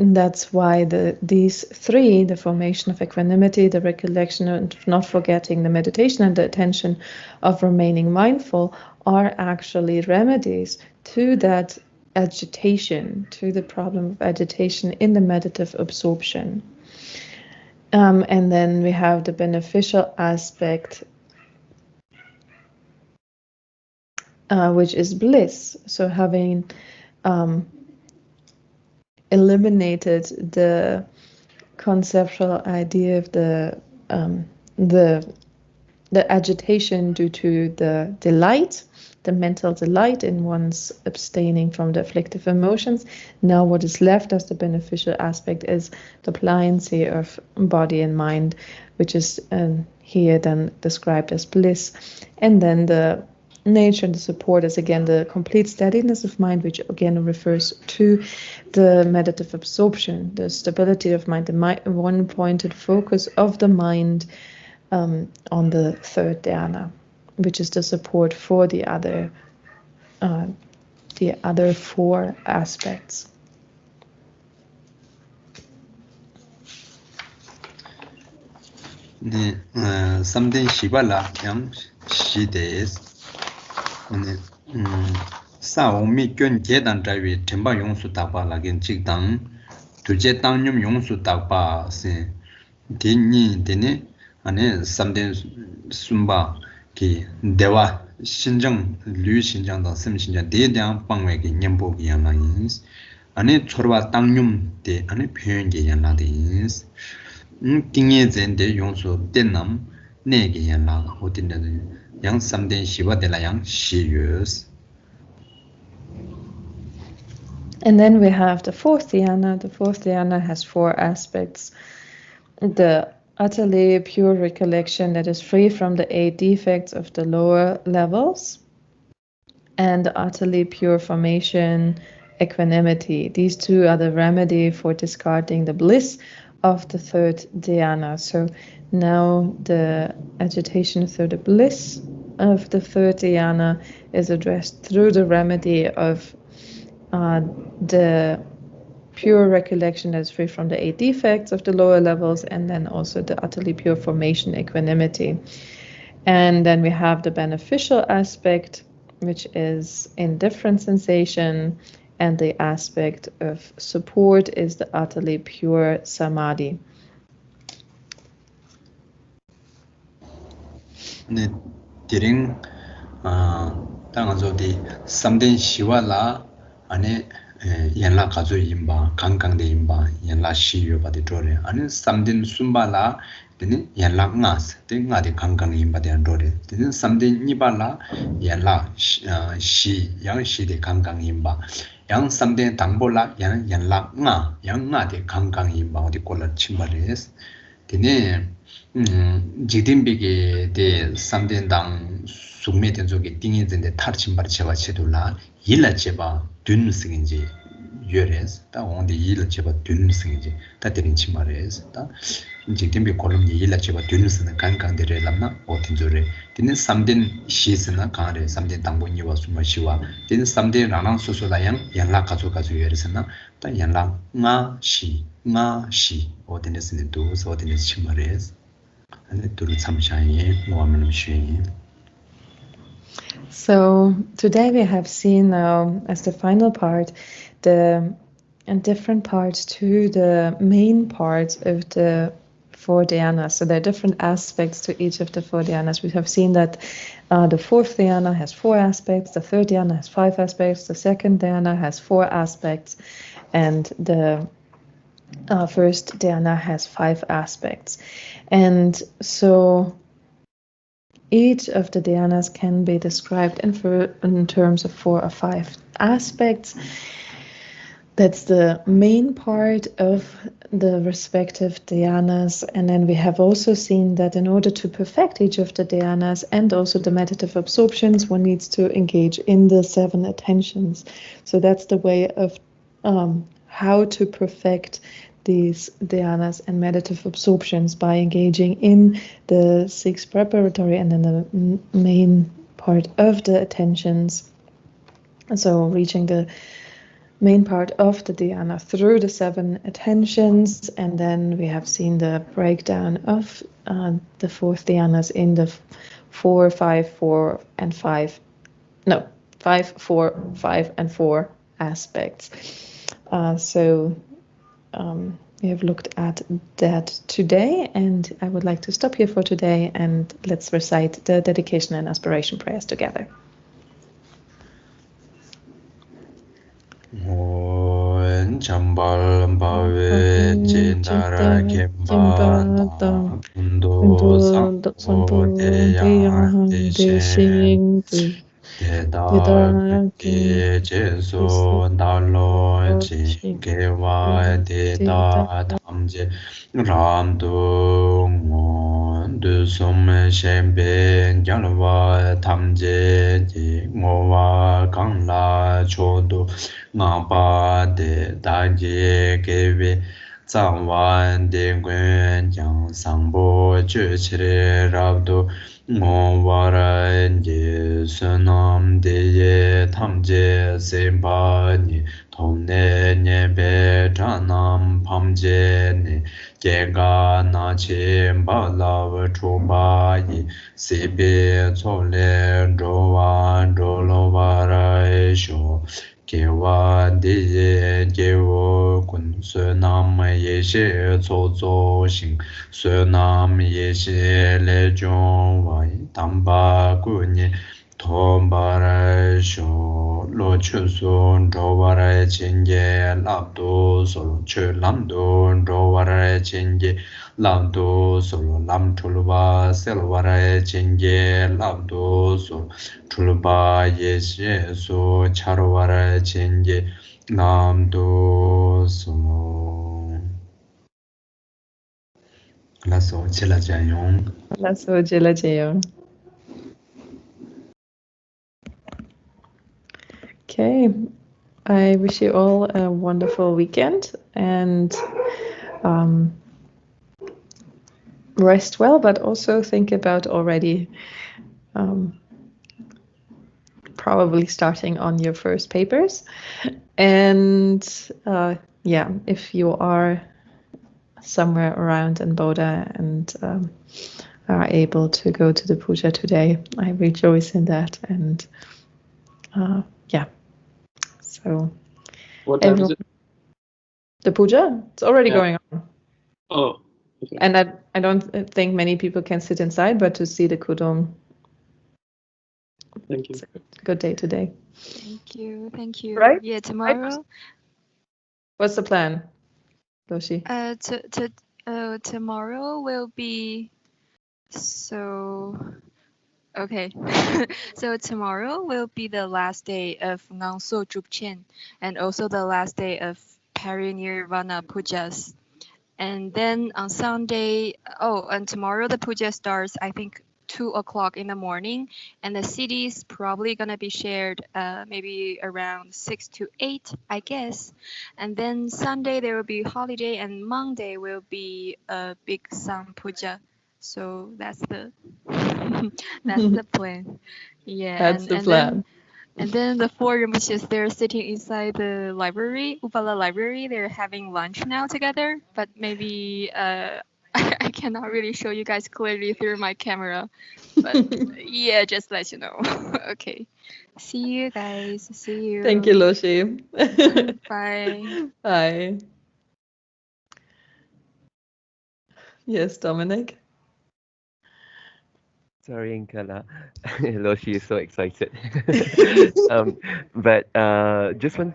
[SPEAKER 1] that's why these 3, the formation of equanimity, the recollection of not forgetting the meditation, and the attention of remaining mindful, are actually remedies to that agitation, to the problem of agitation in the meditative absorption. And then we have the beneficial aspect, which is bliss. So having eliminated the conceptual idea of the agitation due to the delight, the mental delight in one's abstaining from the afflictive emotions. Now what is left as the beneficial aspect is the pliancy of body and mind, which is here then described as bliss. And then the nature and the support is again the complete steadiness of mind, which again refers to the meditative absorption, the stability of mind, the one-pointed focus of the mind on the third dhyana, which is the support for the other 4 aspects.
[SPEAKER 2] Something shibala yang shi des. Sa omi kyun jedan drive temba yongsu takpa lagin chikdang tuje tangyum yongsu takpa se dini dene ane something sumba ki dewa 신장 류 신장다 심 신장 대대한 방외기 년보기 양라인스 아니 초르와 땅뇽 대 아니 표현기 양라데인스 tingye zende yongso tenam nege yanla hotinda yang samden shiwa de la yang shiyus.
[SPEAKER 1] And then we have the fourth dhyana. The fourth dhyana has four aspects. The utterly pure recollection that is free from the 8 defects of the lower levels, and the utterly pure formation, equanimity. These two are the remedy for discarding the bliss of the third dhyana. So now the agitation through the bliss of the third dhyana is addressed through the remedy of the pure recollection that is free from the 8 defects of the lower levels, and then also the utterly pure formation, equanimity. And then we have the beneficial aspect, which is indifferent sensation, and the aspect of support is the utterly pure samadhi.
[SPEAKER 2] 네, 디링 당아조디 삼된 시와라 안에 연락 가져 임바 강강대 임바 연락 시요 바디 조레 아니 삼된 숨바라 되는 연락 나스 땡아디 강강 임바디 안도레 되는 삼된 니발라 연락 시 양시대 강강 임바 양 삼된 당볼라 양 연락 나 양나디 강강 임바 어디 꼴라 침바레스 되네 지딘비게 데 삼된당 숙매된 쪽에 띵인데 탈침바리 제가 제도라 일라 제바 듄스인지 유레스 다 온데 일라 제바 듄스인지 다 되는 침마레스 다 지딘비 콜롬니 일라 제바 듄스는 간간데레 람나 오틴조레 되는 삼된 시스나 가레 삼된 당본이와 수마시와 되는 삼된 라랑 소소다양 연락 가져 유레스나 다 연락 나시 어디네스는 도스 어디네스 침마레스
[SPEAKER 1] So today we have seen now as the final part the different parts to the main parts of the four dhyanas. So there are different aspects to each of the four dhyanas. We have seen that the fourth dhyana has 4 aspects, the third dhyana has 5 aspects, the second dhyana has 4 aspects, and the first dhyana has 5 aspects. And so each of the dhyanas can be described in terms of 4 or 5 aspects. That's the main part of the respective dhyanas. And then we have also seen that in order to perfect each of the dhyanas and also the meditative absorptions, one needs to engage in the 7 attentions. So that's the way of how to perfect these dhyanas and meditative absorptions, by engaging in the 6 preparatory and then the main part of the attentions. So reaching the main part of the dhyana through the 7 attentions, and then we have seen the breakdown of the 4th dhyanas in the 4, 5, 4, and 5. No, 5, 4, 5, and 4 aspects. We have looked at that today, and I would like to stop here for today, and let's recite the dedication and aspiration prayers together.
[SPEAKER 2] Chambal Bawe Jindara Kemba Undo Sampo Deya Deshin Deda Ke Jesu Dalo Ji Gewa Deda Tamje Ramdu Ngon Du Sum Shembe Gyalwa Tamje Ji Ngowa Kangla Chodo Ngapa De Daji Gewe Zangwan De Gwen Yang Sangbo Chiri Rabdu Ngowara Ye Sunam De Ye Tamje Semba Ni Tomne Nyebe Chanam Pamje Ni Gega Na Chimba Lav Chuba Yi Sibi Chole Jowa Jolovara Sho Gewa Diye Gewo Kun Sunam Yeshe Chozo Shing Sunam Yeshe Le Jong Wai Tamba Kunye Tombara Sho lo chu so ro wara chenje labdo so chu lamdo ro wara chenje labdo so lam chulba sel wara chenje labdo so chulba yeshe so char wara chenje lamdo so la so chela jayong
[SPEAKER 1] la so jela jeyong. Okay, I wish you all a wonderful weekend and rest well, but also think about already probably starting on your first papers. And yeah, if you are somewhere around in Boda and are able to go to the puja today, I rejoice in that. And yeah, so
[SPEAKER 3] What time is it?
[SPEAKER 1] The puja, it's already going on.
[SPEAKER 3] Oh, okay.
[SPEAKER 1] And I don't think many people can sit inside, but to see the kudung.
[SPEAKER 3] Thank you.
[SPEAKER 1] It's a good day today.
[SPEAKER 4] Thank you. Thank you.
[SPEAKER 1] Right?
[SPEAKER 4] Yeah, tomorrow.
[SPEAKER 1] What's the plan, Doshi?
[SPEAKER 4] Tomorrow will be okay. So tomorrow will be the last day of Ngangso Drupchen and also the last day of Parinirvana Pujas. And then on Sunday, and tomorrow the puja starts, I think, 2 o'clock in the morning, and the city is probably gonna be shared maybe around 6 to 8, I guess. And then Sunday there will be holiday, and Monday will be a big sun puja. So that's the that's the plan. Yeah,
[SPEAKER 1] That's the plan.
[SPEAKER 4] And then the four Rinpoches, they're sitting inside the library, Upala library. They're having lunch now together, but maybe I cannot really show you guys clearly through my camera. But yeah, just let you know. Okay. See you guys. See you.
[SPEAKER 1] Thank you, Loshi.
[SPEAKER 4] Bye.
[SPEAKER 1] Bye. Yes, Dominic.
[SPEAKER 5] Sorry, Inkala. Loshi is so excited. But just one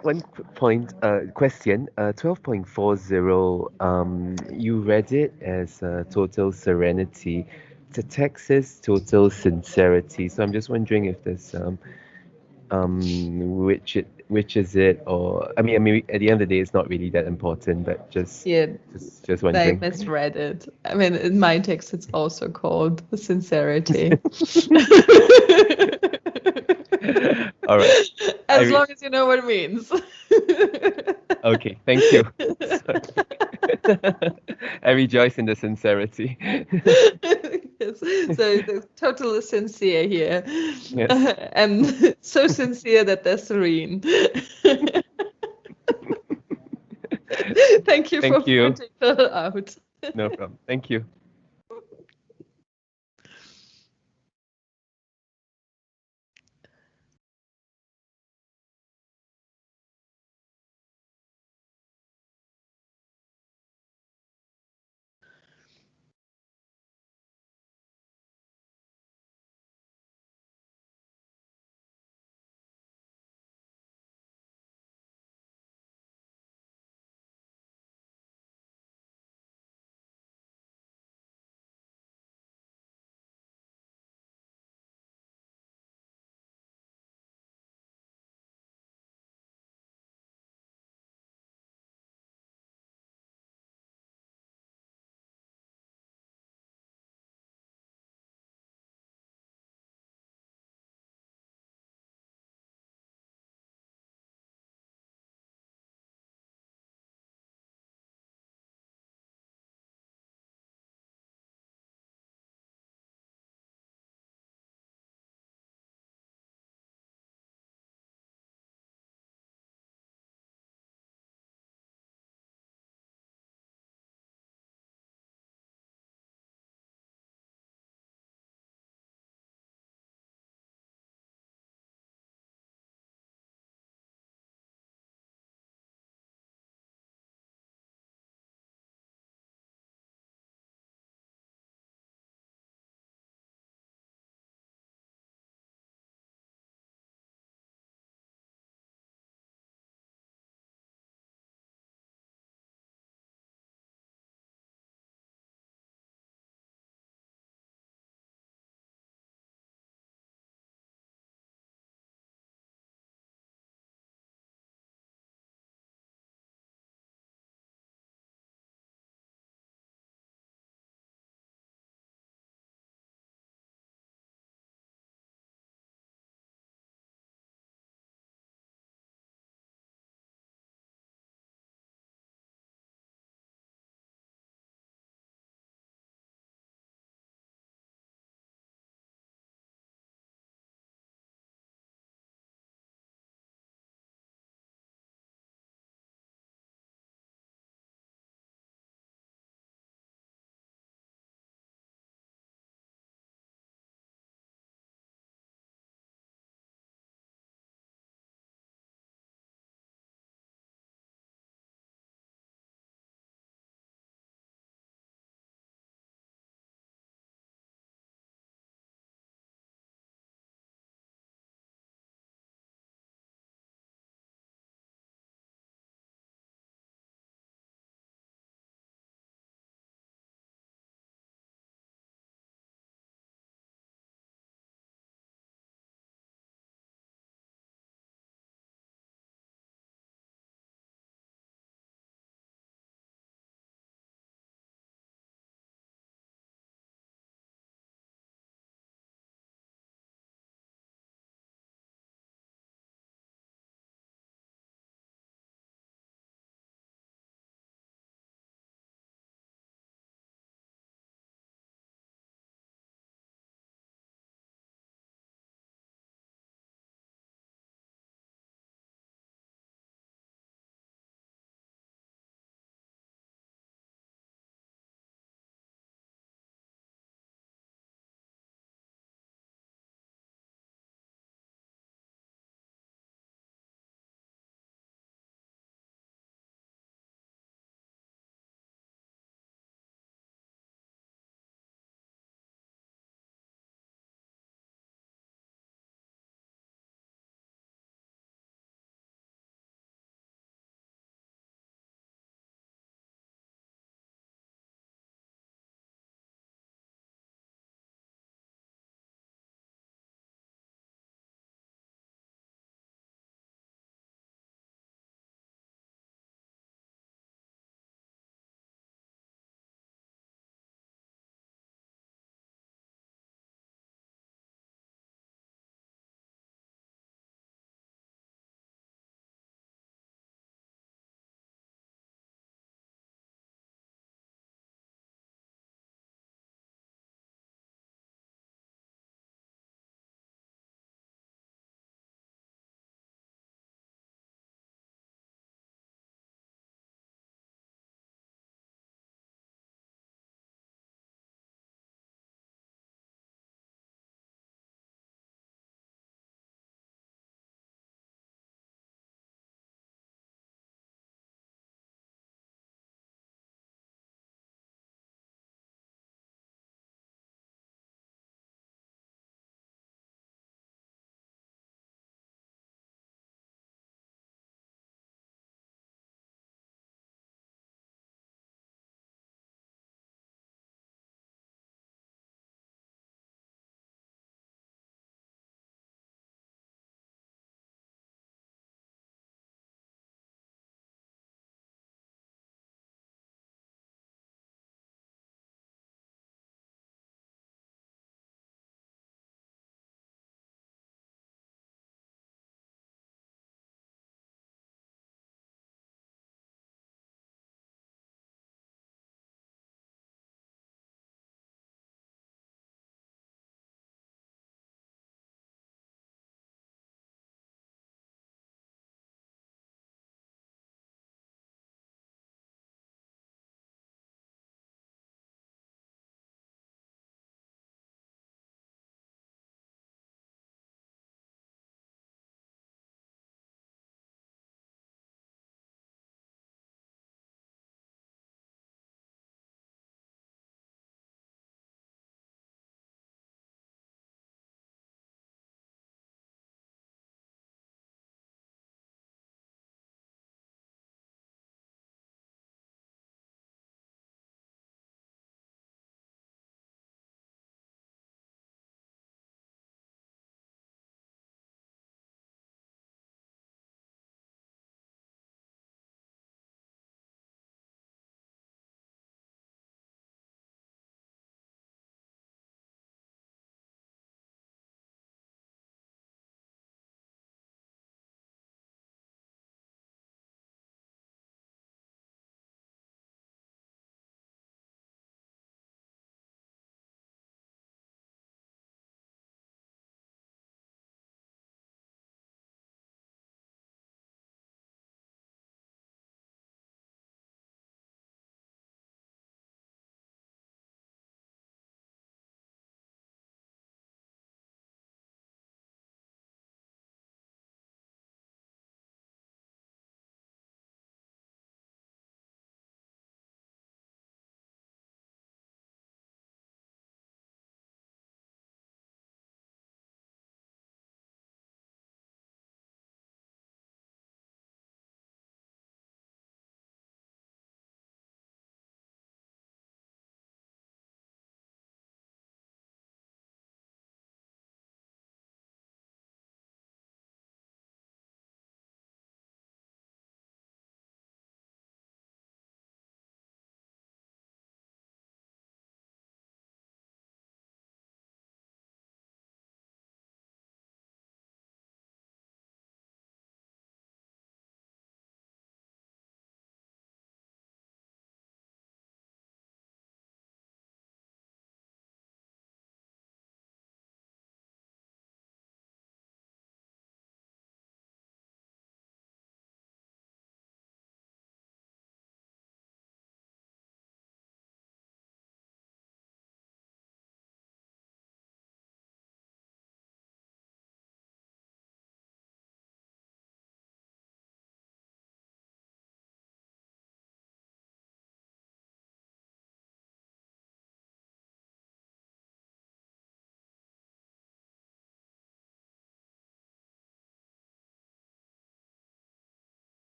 [SPEAKER 5] point question. 12.40. You read it as total serenity. The text is total sincerity. So I'm just wondering if there's which is it, or I mean at the end of the day it's not really that important, but just wondering.
[SPEAKER 1] I misread it. I mean, in my text it's also called sincerity.
[SPEAKER 5] All right.
[SPEAKER 1] As long as you know what it means.
[SPEAKER 5] Okay, thank you. I rejoice in the sincerity.
[SPEAKER 1] Yes. So the total sincere here.
[SPEAKER 5] Yes.
[SPEAKER 1] And so sincere that they're serene. Thank you for pointing that out.
[SPEAKER 5] No problem. Thank you.